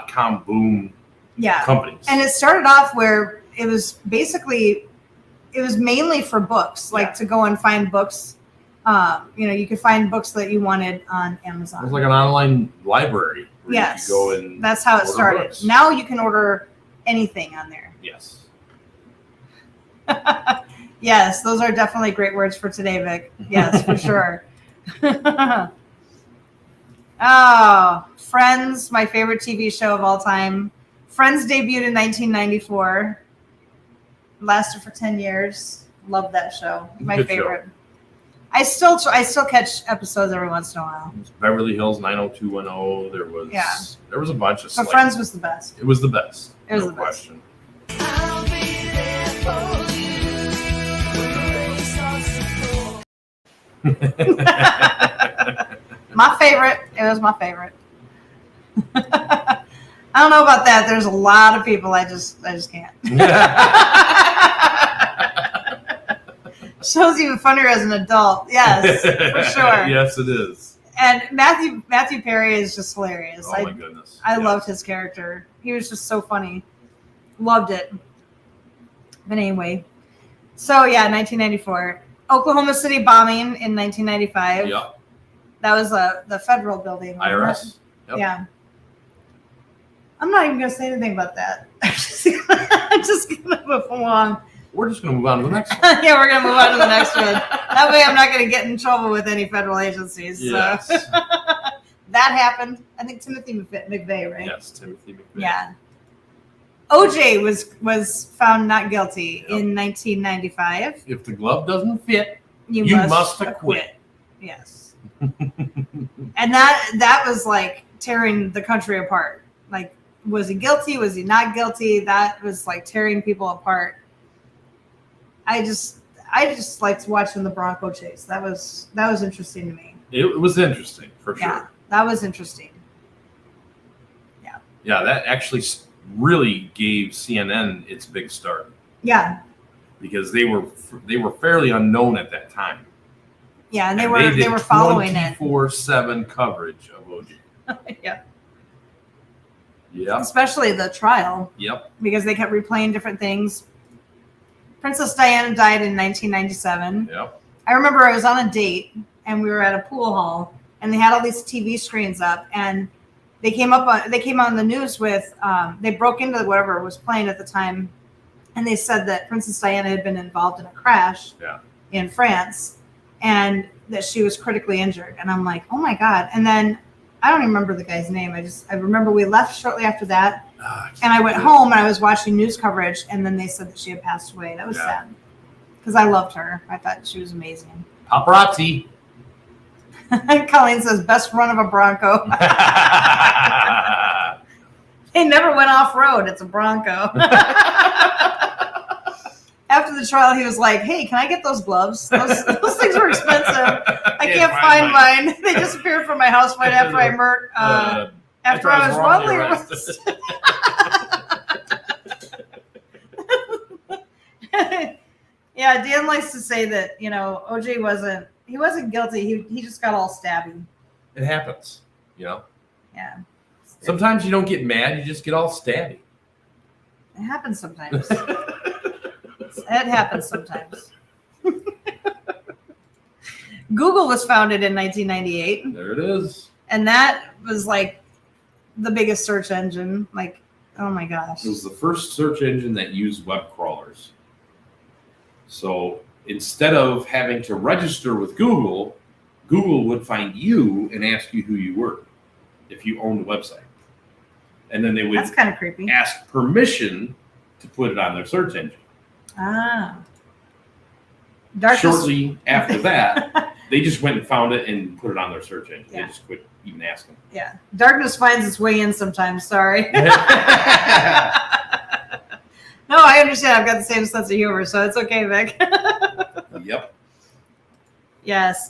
.com boom Yeah. companies. And it started off where it was mainly for books, like Yeah. to go and find books. You could find books that you wanted on Amazon. It was like an online library. Where Yes. You could go and that's how it order started. books. Now you can order anything on there. Yes. Yes, those are definitely great words for today, Vic. Yes, for sure. Oh, Friends, my favorite TV show of all time. Friends debuted in 1994. Lasted for 10 years. Love that show. My Good favorite. I still catch episodes every once in a while. It was Beverly Hills 90210. There was a bunch of But like, Friends was the best. It was the best. It was no the best. question. I'll be there for you when the rain starts to pour. My favorite. It was my favorite. I don't know about that. There's a lot of people I just can't. Show's even funnier as an adult. Yes, for sure. Yes, it is. And Matthew Perry is just hilarious. Oh my goodness. I Yes. loved his character. He was just so funny. Loved it. But anyway, so yeah, 1994. Oklahoma City bombing in 1995. Yep. That was the federal building. wasn't it? IRS. Yep. Yeah. I'm not even going to say anything about that. I'm just going to move along. We're just going to move on to the next one. Yeah, we're going to move on to the next one. That way I'm not going to get in trouble with any federal agencies. Yes. So. That happened. I think Timothy McVeigh, right? Yes, Timothy McVeigh. Yeah. OJ was found not guilty Yep. in 1995. If the glove doesn't fit, You You must must acquit. Yes. And that was like tearing the country apart. Like, was he guilty? Was he not guilty? That was like tearing people apart. I just liked watching the Bronco chase. That was interesting to me. it was interesting for sure. Yeah, that was interesting. Yeah, that actually really gave CNN its big start Yeah, because they were fairly unknown at that time. yeah, and they did were following it. 24/7 coverage of OJ. Yeah, Yep. especially the trial Yep. because they kept replaying different things. Princess Diana died in 1997. Yep. I remember I was on a date and we were at a pool hall and they had all these TV screens up and they came on the news with they broke into whatever was playing at the time and they said that Princess Diana had been involved in a crash in France and that she was critically injured. And I'm like, oh my God. And then I don't even remember the guy's name. I remember we left shortly after that. And I went home and I was watching news coverage and then they said that she had passed away. That was sad because I loved her. I thought she was amazing. Paparazzi. Colleen says, best run of a Bronco. They never went off road. It's a Bronco. After the trial, he was like, hey, can I get those gloves? Those things were expensive. I can't find mine. They disappeared from my house right after I was wrongly arrested. Yeah, Dan likes to say that, OJ wasn't guilty. He just got all stabby. It happens, Yeah. Sometimes you don't get mad, you just get all stabby. It happens sometimes. It happens sometimes. Google was founded in 1998. There it is. And that was like the biggest search engine. Like, oh my gosh. It was the first search engine that used web crawlers. So instead of having to register with Google, Google would find you and ask you who you were if you owned a website. And then they would That's kind of creepy. ask permission to put it on their search engine. Ah. Shortly after that, they just went and found it and put it on their search engine. Yeah. They just quit even asking. Yeah. Darkness finds its way in sometimes. Sorry. No, I understand. I've got the same sense of humor, so it's okay, Vic. Yep. Yes.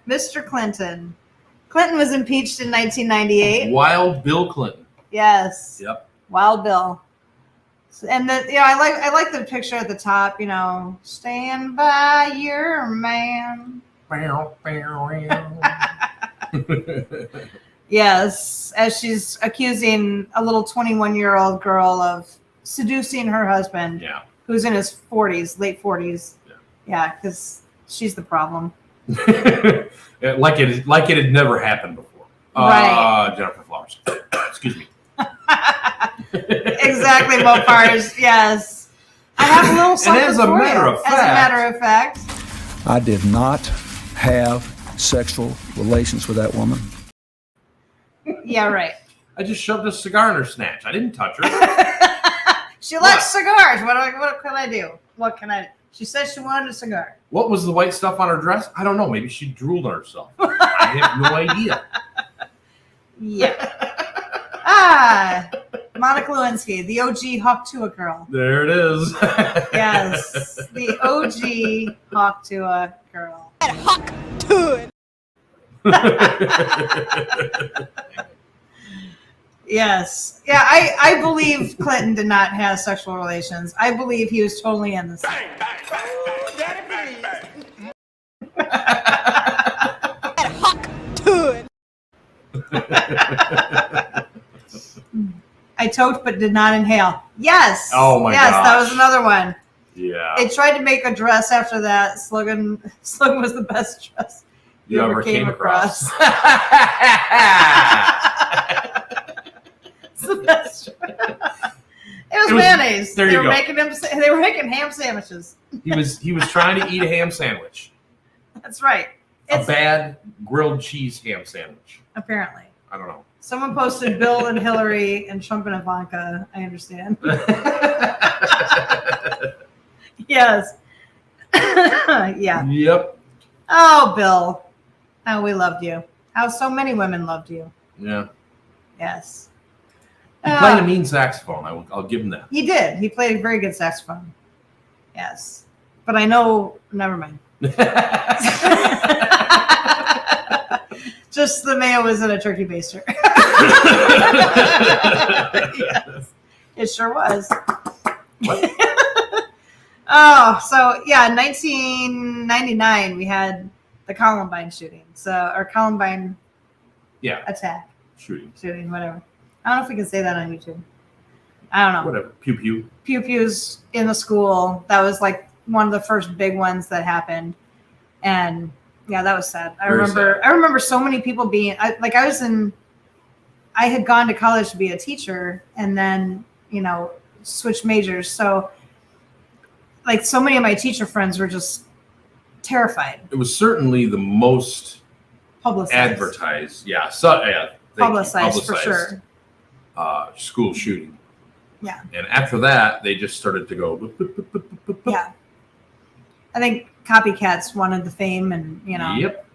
Mr. Clinton. Clinton was impeached in 1998. Wild Bill Clinton. Yes. Yep. Wild Bill. And I like the picture at the top. Stand by your man. Yes, as she's accusing a little 21-year-old girl of seducing her husband. Yeah. Who's in his 40s, late 40s. Yeah, because she's the problem. like it had never happened before. Right. Jennifer Flowers. Excuse me. Exactly, Mopars. Yes. I have a little something as a for matter you. of As a matter of fact. I did not have sexual relations with that woman. Yeah, right. I just shoved a cigar in her snatch. I didn't touch her. She likes cigars. What can I do? What can I do? She said she wanted a cigar. What was the white stuff on her dress? I don't know. Maybe she drooled on herself. I have no idea. Yeah. Monica Lewinsky, the OG Hawk Tuah girl. There it is. Yes, the OG Hawk Tuah girl. Hawk Tuah. Yes. Yeah, I believe Clinton did not have sexual relations. I believe he was totally innocent. Hawk Tuah. I toked but did not inhale. Yes. Oh my Yes, that gosh. was another one. Yeah. They tried to make a dress after that. Slogan was the best dress you ever came across. It's the best dress. It was mayonnaise. There they you were go. They were making ham sandwiches. He was trying to eat a ham sandwich. That's right. A bad grilled cheese ham sandwich. Apparently. I don't know. Someone posted Bill and Hillary and Trump and Ivanka. I understand. Yes. Yeah. Yep. Oh, Bill. How we loved you. How so many women loved you. Yeah. Yes. He played a mean saxophone. I'll give him that. He did. He played a very good saxophone. Yes. But I know, never mind. Just the mayo was in a turkey baster. Yes. It sure was. What? Oh, so yeah, in 1999 we had the Columbine shooting. Or Columbine attack. Shooting, whatever. I don't know if we can say that on YouTube. I don't know. Whatever. Pew pew. Pew pews in the school. That was like one of the first big ones that happened. And yeah, that was sad. I remember so many people being I had gone to college to be a teacher and then, switched majors. So like so many of my teacher friends were just terrified. It was certainly the most Publicized. advertised. Yeah. Publicized for sure. School shooting. Yeah. And after that, they just started to go. Boop, boop, boop, boop, boop, boop. Yeah. I think copycats wanted the fame and, Yep.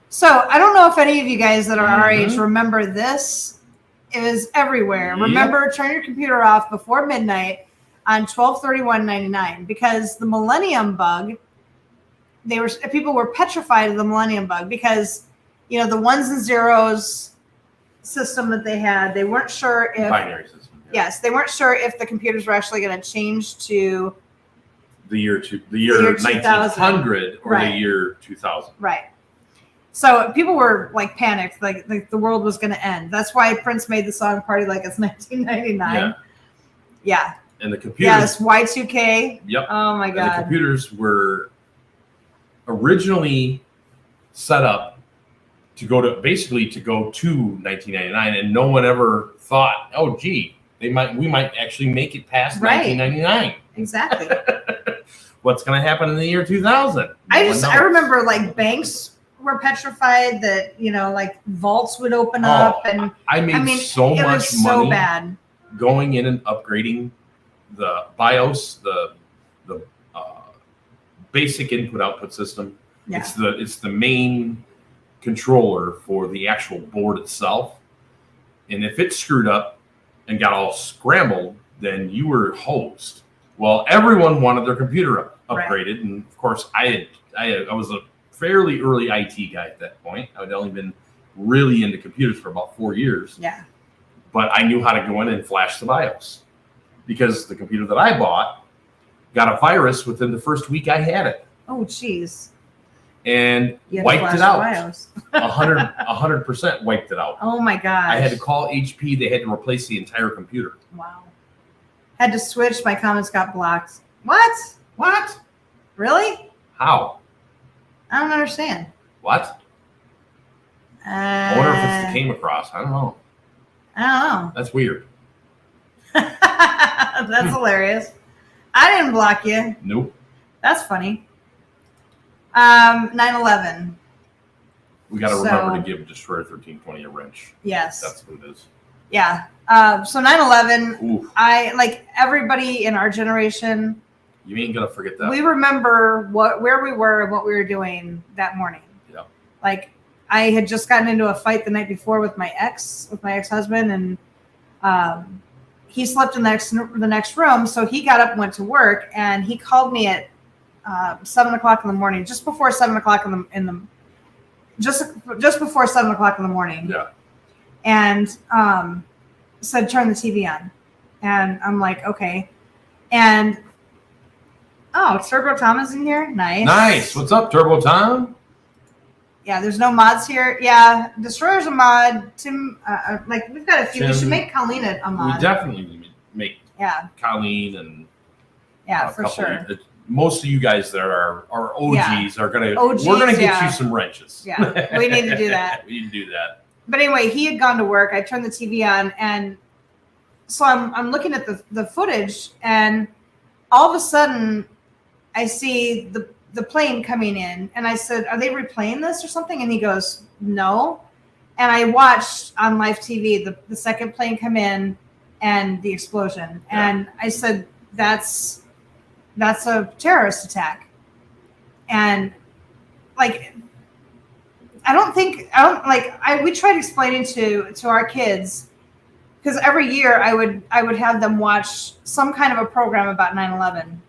So I don't know if any of you guys that are our age remember this. It was everywhere. Yep. Remember, turn your computer off before midnight on 12/31/99 because the Millennium Bug. People were petrified of the Millennium Bug because the ones and zeros system that they had. They weren't sure if Binary system. Yeah. Yes, they weren't sure if the computers were actually going to change to The year the year 1900 or Right. the year 2000. right. So people were like panicked, like the world was going to end. That's why Prince made the song "Party Like It's 1999." Yeah. And the computers. Yes, Y2K. Yep. Oh my And the God. computers were originally set up to go to 1999, and no one ever thought, oh, gee, we might actually make it past Right. 1999. Exactly. What's going to happen in the year 2000? I remember like banks were petrified that like vaults would open up, and I made so it much was money so bad. going in and upgrading the BIOS, the basic input-output system. Yeah. It's the main controller for the actual board itself. And if it screwed up and got all scrambled, then you were hosed. Well, everyone wanted their computer upgraded, right. And of course, I was a fairly early IT guy at that point. I had only been really into computers for about 4 years. Yeah. but I knew how to go in and flash the BIOS because the computer that I bought got a virus within the first week I had it. Oh, jeez. And wiped it out. 100% wiped it out. Oh my gosh. I had to call HP. They had to replace the entire computer. Wow. Had to switch. My comments got blocked. What? Really? How? I don't understand. What? I wonder if it's the came across. I don't know. That's weird. That's hilarious. I didn't block you. Nope. That's funny. 9/11. We got to remember to give Destroyer 1320 a wrench. Yes. That's what it is. Yeah. So 9/11, I like everybody in our generation. You ain't gonna forget that. We remember where we were and what we were doing that morning. Yeah. Like I had just gotten into a fight the night before with my ex-husband, and he slept in the next room. So he got up and went to work, and he called me at 7 o'clock in the morning, just before 7 o'clock just before 7 o'clock in the morning. Yeah. And said, turn the TV on. And I'm like, okay. And Turbo Tom is in here. Nice. What's up, Turbo Tom? Yeah, there's no mods here. Yeah, Destroyer's a mod. Tim, we've got a few. We should make Colleen a mod. We definitely make Colleen and for sure. Most of you guys that are OGs are gonna. OGs, we're gonna get you some wrenches. Yeah, we need to do that. We need to do that. But anyway, he had gone to work. I turned the TV on, and so I'm looking at the footage, and all of a sudden, I see the plane coming in, and I said, "Are they replaying this or something?" And he goes, "No." And I watched on live TV the second plane come in and the explosion, and I said, "That's a terrorist attack." And we tried explaining to our kids, because every year I would have them watch some kind of a program about 9/11,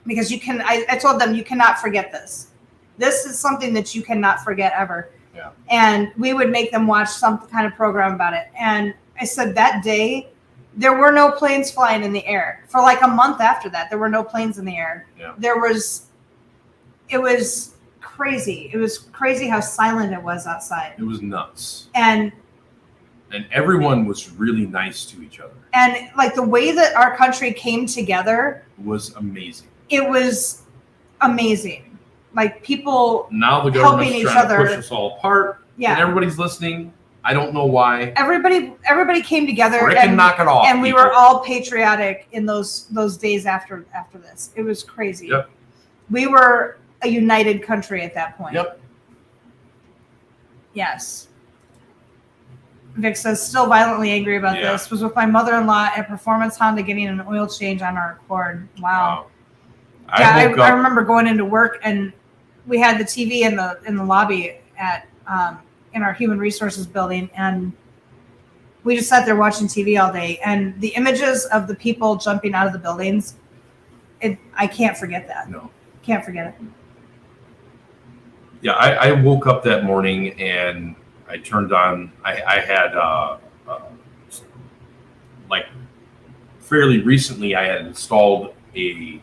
because I told them, you cannot forget this. This is something that you cannot forget ever. Yeah. And we would make them watch some kind of program about it. And I said that day, there were no planes flying in the air. For like a month after that, there were no planes in the air. Yeah. It was crazy. It was crazy how silent it was outside. It was nuts. And everyone was really nice to each other. And like the way that our country came together was amazing. It was amazing. Like people now the helping government's each trying other to push us all apart. Yeah. And everybody's listening. I don't know why. Everybody came together and knock it off. And we were all patriotic in those days after this. It was crazy. Yep. We were a united country at that point. Yep. Yes. Vic says, still violently angry about this. Was with my mother-in-law at Performance Honda getting an oil change on our Accord. Wow. I remember going into work, and we had the TV in the lobby at in our human resources building, and we just sat there watching TV all day. And the images of the people jumping out of the buildings, I can't forget that. No. Can't forget it. Yeah, I woke up that morning and I turned on. I had fairly recently I had installed a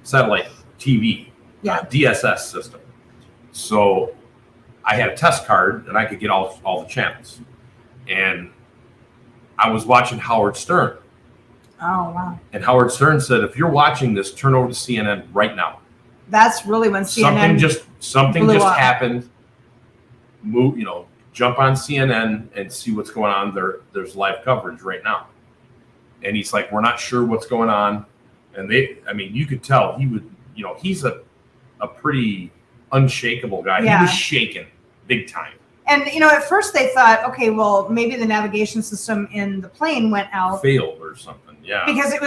satellite TV, DSS system. So I had a test card and I could get all the channels. And I was watching Howard Stern. Oh, wow. And Howard Stern said, if you're watching this, turn over to CNN right now. That's really when CNN something just happened. Move, jump on CNN and see what's going on. There's live coverage right now. And he's like, we're not sure what's going on. And you could tell he would, he's a pretty unshakable guy. Yeah. He was shaking big time. And, at first they thought, okay, well, maybe the navigation system in the plane went out. Failed or something, yeah. Because it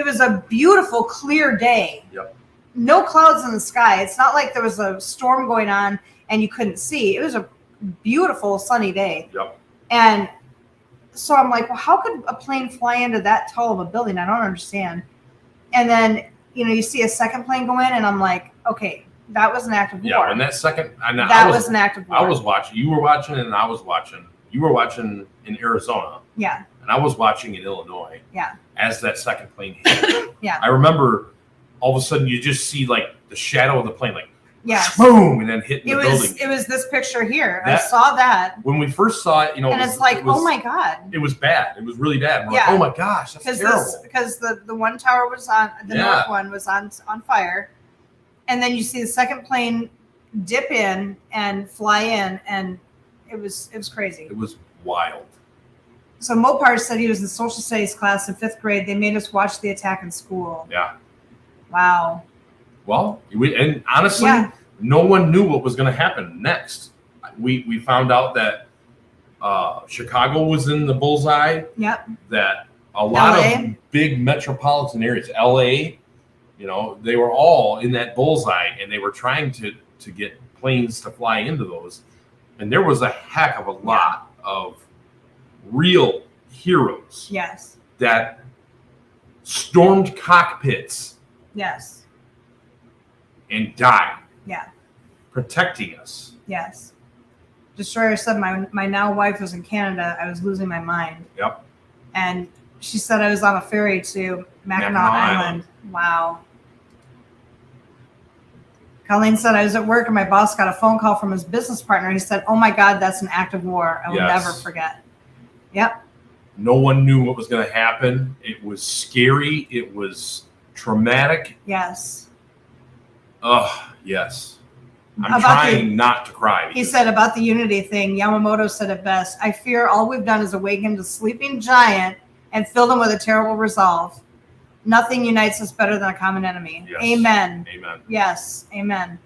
was a beautiful, clear day. Yep. No clouds in the sky. It's not like there was a storm going on and you couldn't see. It was a beautiful, sunny day. Yep. And so I'm like, well, how could a plane fly into that tall of a building? I don't understand. And then, you see a second plane go in, and I'm like, okay, that was an act of war. Yeah, and that second... That was an act of war. I was watching. You were watching, and I was watching. You were watching in Arizona. Yeah. and I was watching in Illinois. Yeah. As that second plane hit. Yeah. I remember all of a sudden you just see like the shadow of the plane, like Yes. boom, and then hitting the building. It was this picture here. I That- saw that. When we first saw it, And it's like, oh my God. It was bad. It was really bad. We're Yeah. like, oh my gosh, that's terrible. Because the one tower was on, the Yeah. north one was on fire. And then you see the second plane dip in and fly in, and it was crazy. It was wild. So Mopar said he was in social studies class in 5th grade. They made us watch the attack in school. Yeah. Wow. Well, and honestly, Yeah. no one knew what was going to happen next. We found out that Chicago was in the bullseye. Yep. That a lot LA. of big metropolitan areas, LA, they were all in that bullseye, and they were trying to get planes to fly into those. And there was a heck of a lot of real heroes Yes. that stormed cockpits Yes. and died Yeah. protecting us. Yes. Destroyer said my now wife was in Canada. I was losing my mind. Yep. And she said I was on a ferry to Mackinac Mackinac Island. Island. Wow. Colleen said I was at work and my boss got a phone call from his business partner. He said, "Oh my God, that's an act of war. I will Yes. never forget." Yep. No one knew what was going to happen. It was scary. It was traumatic. Yes. Oh, yes. I'm About trying not to cry. He said about the unity thing, Yamamoto said it best. I fear all we've done is awaken the sleeping giant and fill them with a terrible resolve. Nothing unites us better than a common enemy. Yes. Amen. Amen. Yes. Amen.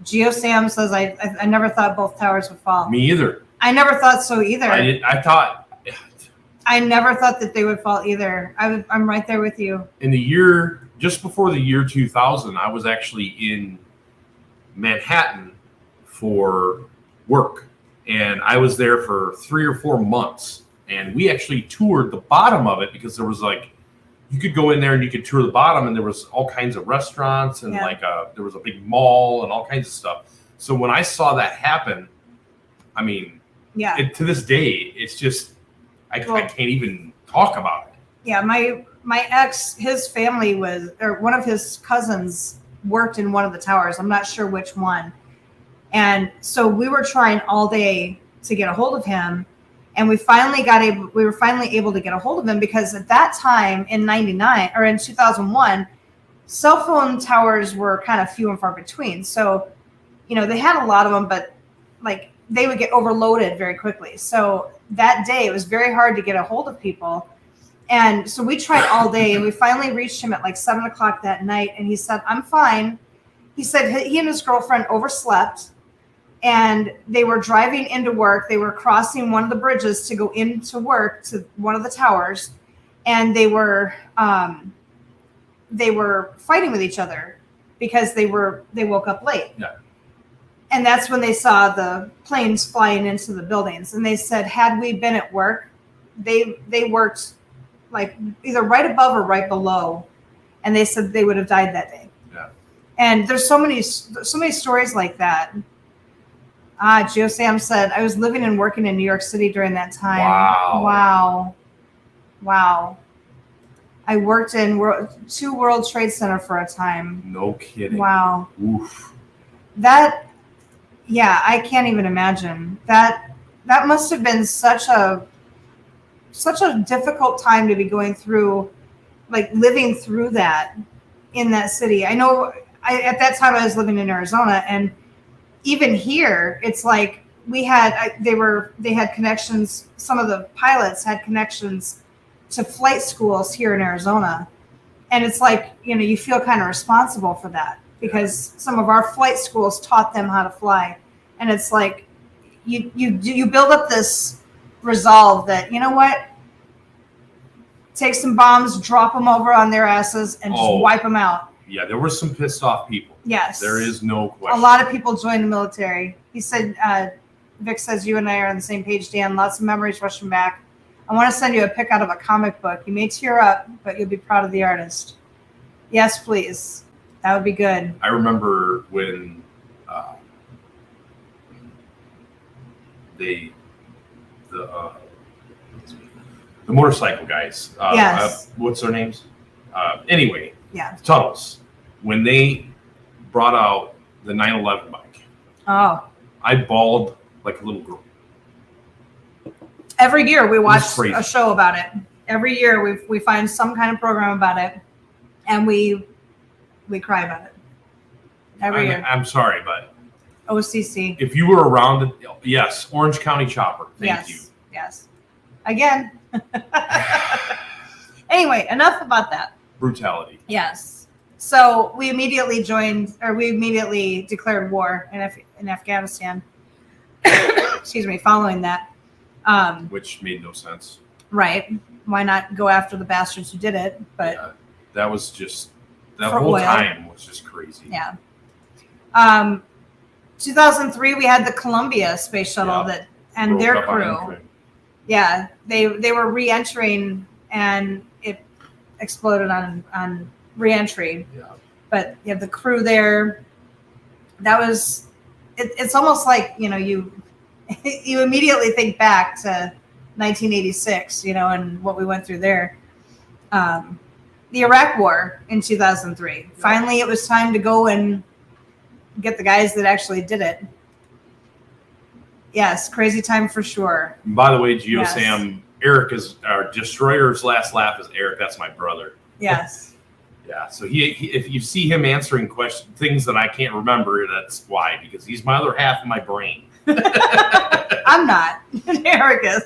Geo Sam says, I never thought both towers would fall. Me either. I never thought so either. I thought I never thought that they would fall either. I'm right there with you. in the year, just before the year 2000, I was actually in Manhattan for work. And I was there for 3 or 4 months. And we actually toured the bottom of it because there was like, you could go in there and you could tour the bottom, and there was all kinds of restaurants and there was a big mall and all kinds of stuff. So when I saw that happen, I mean, Yeah. to this day, it's just, I can't even talk about it. Yeah. My ex, his family one of his cousins worked in one of the towers. I'm not sure which one. And so we were trying all day to get a hold of him. And we were finally able to get a hold of him because at that time in 99 or in 2001, cell phone towers were kind of few and far between. So, they had a lot of them, but like they would get overloaded very quickly. So that day it was very hard to get a hold of people. And so we tried all day and we finally reached him at like 7:00 that night. And he said, "I'm fine." He said he and his girlfriend overslept. And they were driving into work. They were crossing one of the bridges to go into work to one of the towers, and they were fighting with each other because they woke up late. Yeah. And that's when they saw the planes flying into the buildings. And they said, had we been at work, they worked like either right above or right below, and they said they would have died that day. Yeah. And there's so many stories like that. Joe Sam said, I was living and working in New York City during that time. Wow. I worked in 2 World Trade Center for a time. No kidding. Wow. Oof. I can't even imagine. That must have been such a difficult time to be going through, like living through that in that city. I know at that time I was living in Arizona, and even here, it's like they had connections. Some of the pilots had connections to flight schools here in Arizona. And it's like, you feel kind of responsible for that because some of our flight schools taught them how to fly. And it's like, you build up this resolve that, you know what? Take some bombs, drop them over on their asses and just wipe them out. Yeah, there were some pissed off people. Yes. There is no question. A lot of people joined the military. He said, Vic says, you and I are on the same page, Dan. Lots of memories rushing back. I want to send you a pic out of a comic book. You may tear up, but you'll be proud of the artist. Yes, please. That would be good. I remember when the motorcycle guys. Yes. What's their names? Anyway, Yeah. Tunnels. When they brought out the 911 bike, Oh. I bawled like a little girl. Every year we watch crazy. a show about it. Every year we find some kind of program about it, and we cry about it. Every year. I'm sorry, but OCC. if you were around, yes, Orange County Chopper. Thank you. Yes. Again. Anyway, enough about that. Brutality. Yes. So we immediately declared war in Afghanistan. Excuse me. Following that. Which made no sense. Right. Why not go after the bastards who did it? But yeah, that was just that for whole oil. time was just crazy. Yeah. 2003 we had the Columbia space shuttle and Broke their up on crew. entry. Yeah, they were re-entering and it exploded on re-entry. Yeah. But you have the crew there. That was it's almost like, you immediately think back to 1986, and what we went through there. The Iraq War in 2003. Finally, it was time to go and get the guys that actually did it. Yes, crazy time for sure. And by the way, Geo Yes. Sam, Eric is our Destroyer's last laugh is Eric. That's my brother. Yes. Yeah. So he if you see him answering things that I can't remember, that's why, because he's my other half of my brain. I'm not. Eric is.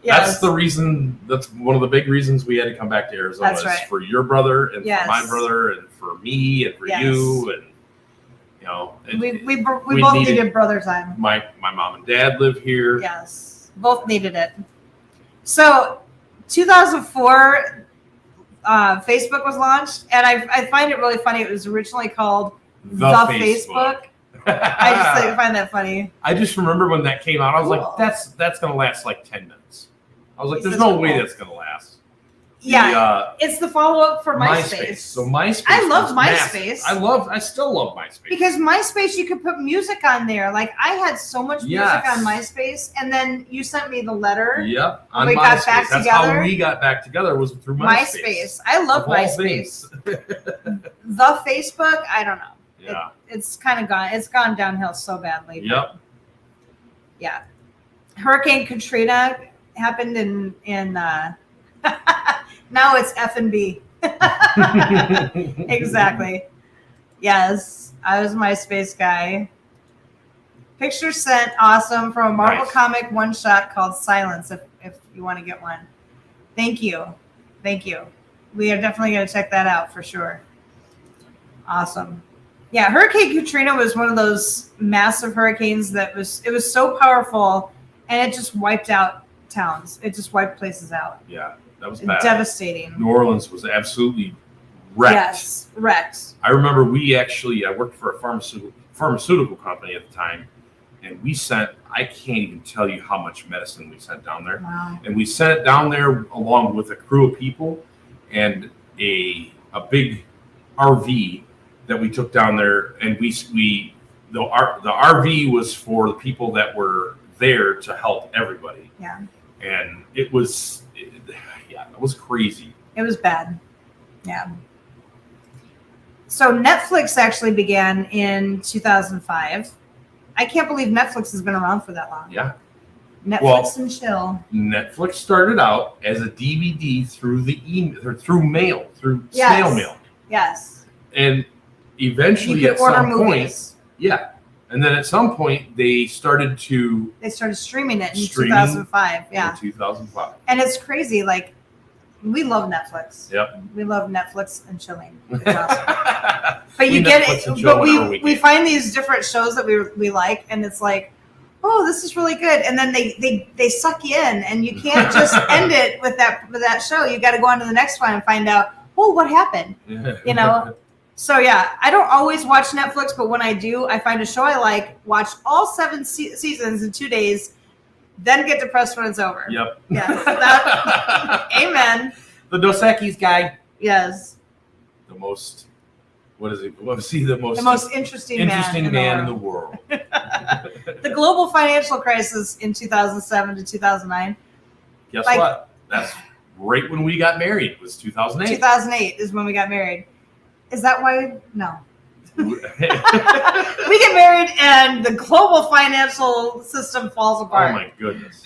That's the reason. That's one of the big reasons we had to come back to Arizona. That's right. Is for your brother and Yes. for my brother and for me and for Yes. you and We both needed- needed brother time. my mom and dad live here. Yes, both needed it. So, 2004, Facebook was launched, and I find it really funny. It was originally called The Facebook. I just find that funny. I just remember when that came out, I was Cool. like, that's gonna last like 10 minutes. I was like, there's That's no way cool. that's gonna last. Yeah, it's the follow-up for MySpace. So MySpace. I love was massive. MySpace. I still love MySpace. Because MySpace, you could put music on there. Like, I had so much music Yes. on MySpace, and then you sent me the letter. Yep. When On we MySpace. got back That's together. how we got back together was through MySpace. I love Of all MySpace. things. The Facebook, I don't know. Yeah. It's kind of gone. It's gone downhill so badly. Yep. Yeah. Hurricane Katrina happened in now it's F&B. Exactly. Yes. I was a MySpace guy. Picture sent, awesome, from a Marvel Nice. comic one shot called Silence, if you want to get one. Thank you. We are definitely going to check that out for sure. Awesome. Yeah, Hurricane Katrina was one of those massive hurricanes it was so powerful, and it just wiped out towns. It just wiped places out. Yeah. That was bad. Devastating. New Orleans was absolutely wrecked. Yes, wrecked. I remember I worked for a pharmaceutical company at the time, and we sent, I can't even tell you how much medicine we sent down there. Wow. And we sent it down there along with a crew of people and a big RV that we took down there. And the RV was for the people that were there to help everybody. Yeah. And it was crazy. It was bad. Yeah. So Netflix actually began in 2005. I can't believe Netflix has been around for that long. Yeah. Netflix and chill. Netflix started out as a DVD through the email, or through mail, through Yes. snail mail. Yes. And eventually You could at order some point, movies. yeah. And then at some point they started to They started streaming it in Streaming 2005. Yeah. in 2005. And it's crazy. Like, we love Netflix. Yep. We love Netflix and chilling. It's awesome. But We you get Netflix and it. chill But whenever we we can. find these different shows that we like, and it's like, oh, this is really good. And then they suck you in, and you can't just end it with that show. You got to go on to the next one and find out, oh, what happened? You know? So yeah, I don't always watch Netflix, but when I do, I find a show I like, watch all 7 seasons in 2 days, then get depressed when it's over. Yep. Yes. Amen. The Dos Equis guy. Yes. The most. What is it? What is he? The most interesting man in the world. The global financial crisis in 2007 to 2009. Guess Like- what? That's right when we got married. It was 2008. 2008 is when we got married. Is that why? No. We- We get married and the global financial system falls oh apart. my goodness.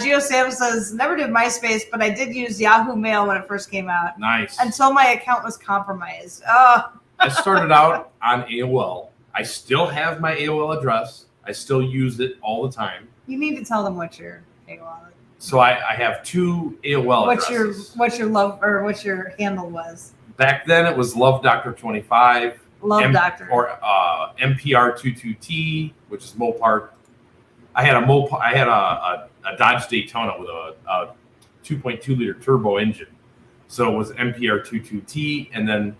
Geo Sam says, never did MySpace, but I did use Yahoo Mail when it first came out Nice. until my account was compromised. Oh, I started out on AOL. I still have my AOL address. I still use it all the time. you need to tell them what your AOL is. So I have two AOL addresses. What's your love or what your handle was? Back then it was Love Doctor 25. Love Doctor. Or MPR22T, which is Mopar. I had a Dodge Daytona with a 2.2 liter turbo engine. So it was MPR22T, and then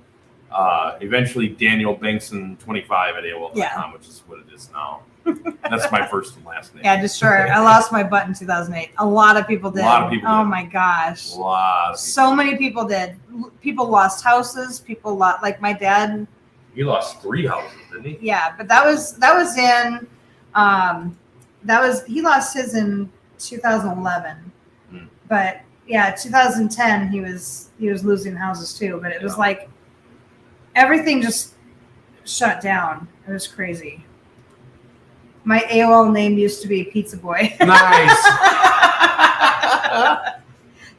eventually Daniel Bankson 25 at AOL.com, which is what it is now. That's my first and last name. Yeah, destroyer. I lost my butt in 2008. A lot of people did. A lot of people Oh did. my gosh. A lot of people. So many people did. People lost houses. People lost, like my dad. He lost 3 houses, didn't he? Yeah, but that was in he lost his in 2011. But yeah, 2010 he was losing houses too, but it was like everything just shut down. It was crazy. My AOL name used to be Pizza Boy. Nice.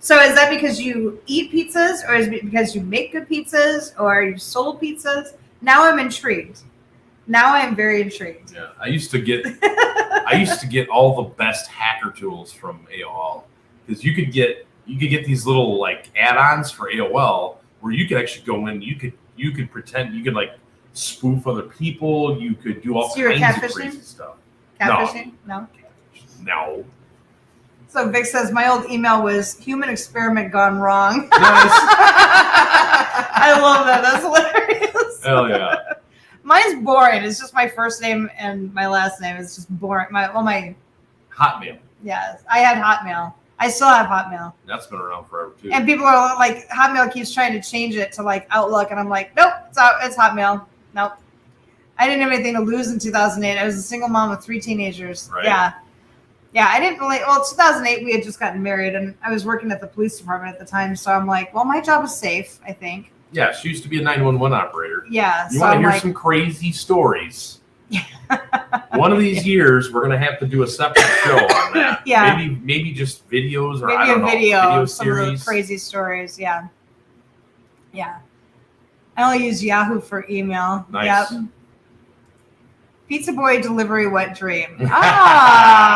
So is that because you eat pizzas, or is it because you make good pizzas, or you sold pizzas? Now I'm intrigued. Now I am very intrigued. Yeah, I used to get all the best hacker tools from AOL, because you could get these little like add-ons for AOL where you could actually go in. You could pretend you could like spoof other people. You could do all So you're kinds of catfishing? crazy stuff. Catfishing? No. No. So Vic says my old email was human experiment gone wrong. Nice. I love that. That's hilarious. Hell yeah. Mine's boring. It's just my first name and my last name. It's just boring. My Hotmail. yes, I had Hotmail. I still have Hotmail. That's been around forever too. And people are like, Hotmail keeps trying to change it to like Outlook, and I'm like, nope, it's Hotmail. Nope. I didn't have anything to lose in 2008. I was a single mom with 3 teenagers. Right. Yeah. Yeah, I didn't really. Well, 2008, we had just gotten married, and I was working at the police department at the time. So I'm like, well, my job is safe, I think. Yeah, she used to be a 911 operator. Yeah. You so want to I'm hear like, some crazy stories? One of these years, we're going to have to do a separate show on that. Yeah. Maybe just videos, or maybe I don't a know, video video of some of the series. crazy stories. Yeah. Yeah. I only use Yahoo for email. Nice. Yep. Pizza Boy delivery wet dream. I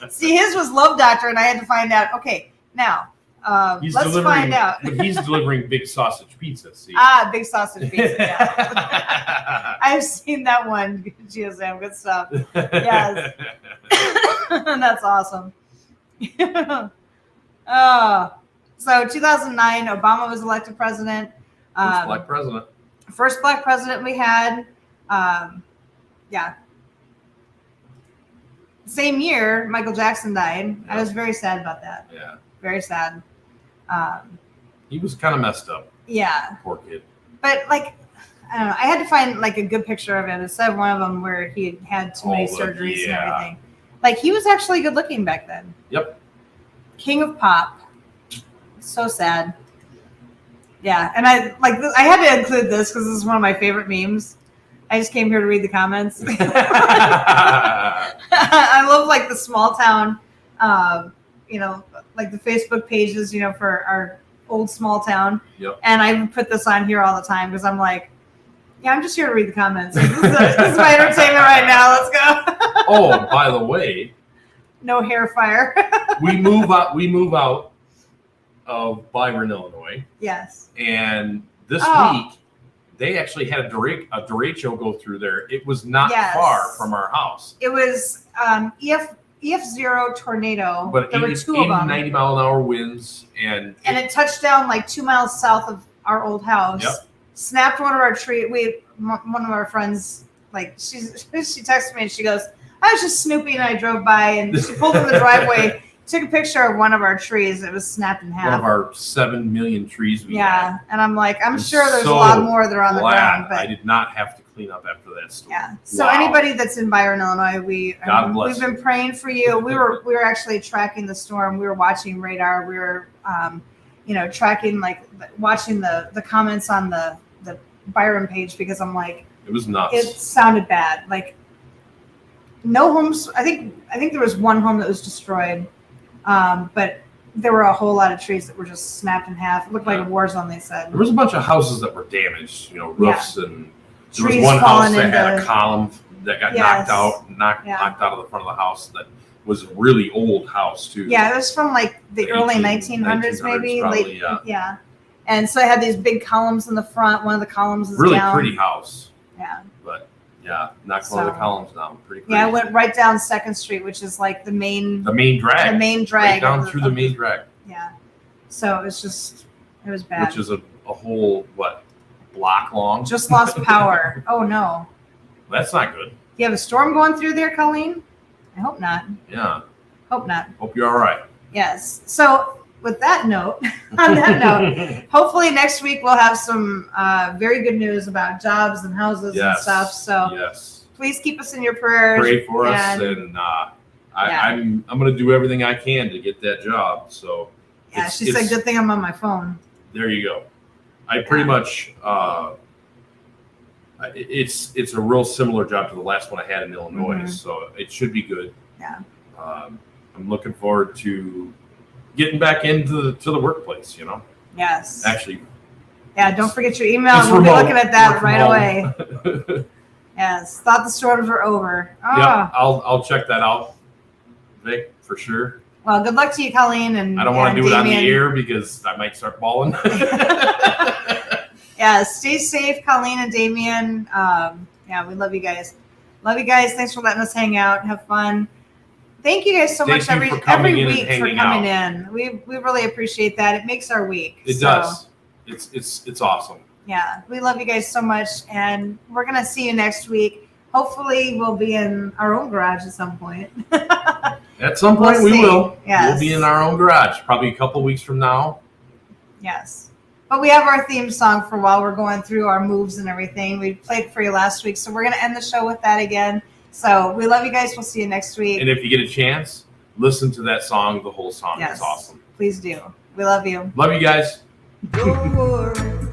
see. See, his was Love Doctor, and I had to find out. Okay, now let's find out. But he's delivering big sausage pizza. See? Big sausage pizza. Yeah. I've seen that one. GSM, good stuff. Yes. That's awesome. So 2009, Obama was elected president. First black president. First black president we had. Yeah. Same year, Michael Jackson died. I was very sad about that. Yeah. Very sad. He was kind of messed up. Yeah. Poor kid. But like, I don't know. I had to find like a good picture of him. It said one of them where he had too many surgeries and everything. Like he was actually good looking back then. Yep. King of pop. So sad. Yeah, and I had to include this because this is one of my favorite memes. I just came here to read the comments. I love like the small town, like the Facebook pages, for our old small town. Yep. And I put this on here all the time because I'm like, yeah, I'm just here to read the comments. This is my entertainment right now. Let's go. Oh, by the way, no hair fire. we move out of Byron, Illinois. Yes. And this week, they actually had a derecho go through there. It was not far from our house. It was EF0 tornado. But there were 2 of them. 90 mile an hour winds. And it touched down like 2 miles south of our old house. Yep. Snapped one of our trees. One of our friends, like she texted me and she goes, I was just snooping and I drove by and she pulled in the driveway, took a picture of one of our trees. It was snapped in half. One of our 7 million trees we had. And I'm like, I'm sure there's a lot more that are on the ground. But I did not have to clean up after that storm. Yeah. So Wow. anybody that's in Byron, Illinois, God bless we've been praying for you. We were actually tracking the storm. We were watching radar. We were tracking, like, watching the comments on the Byron page, because I'm like, It was nuts. it sounded bad. Like, no homes. I think there was one home that was destroyed, but there were a whole lot of trees that were just snapped in half. It looked like a war zone, they said. There was a bunch of houses that were damaged, roofs, and there was Trees one house falling that had a into- column that got Yes. knocked out of the front of the house. That was a really old house too. Yeah, it was from like the early 1900s 1900s, maybe. probably, yeah. And so it had these big columns in the front. One of the columns is really down. pretty house. Yeah. But yeah, knocked one of the columns down. Pretty crazy. Yeah, I went right down 2nd Street, which is like the main drag. The main drag. Right down through the main drag. Yeah. So it was bad. Which is a whole block long. Just lost power. Oh no. That's not good. You have a storm going through there, Colleen? I hope not. Yeah. Hope not. Hope you're all right. Yes. So with that note, on that note, hopefully next week we'll have some very good news about jobs and houses and stuff. So yes. please keep us in your prayers. Pray for us, and I'm going to do everything I can to get that job. So yeah, she said, "Good thing I'm on my phone." There you go. I pretty much. It's a real similar job to the last one I had in Illinois, so it should be good. Yeah. I'm looking forward to getting back into the workplace. Yes. Actually. Yeah. Don't forget your email. It's We'll remote. be looking at that Work right from away. Yes. Thought the storms were over. Oh. Yeah, I'll check that out, Vic, for sure. Well, good luck to you, Colleen, and I don't want to do Damien. it on the air because I might start bawling. Yeah, stay safe, Colleen and Damien. Yeah, we love you guys. Love you guys. Thanks for letting us hang out. Have fun. Thank you guys so much Thank you every for coming in and week for hanging coming out. in. We really appreciate that. It makes our week. It does. It's awesome. Yeah, we love you guys so much, and we're gonna see you next week. Hopefully, we'll be in our own garage at some point. At some point, We'll we see. will. Yes. We'll be in our own garage, probably a couple weeks from now. Yes. But we have our theme song for while we're going through our moves and everything. We played for you last week, so we're going to end the show with that again. So we love you guys. We'll see you next week. And if you get a chance, listen to that song, the whole song. Yes. It's awesome. Please do. We love you. Love you guys. Don't worry.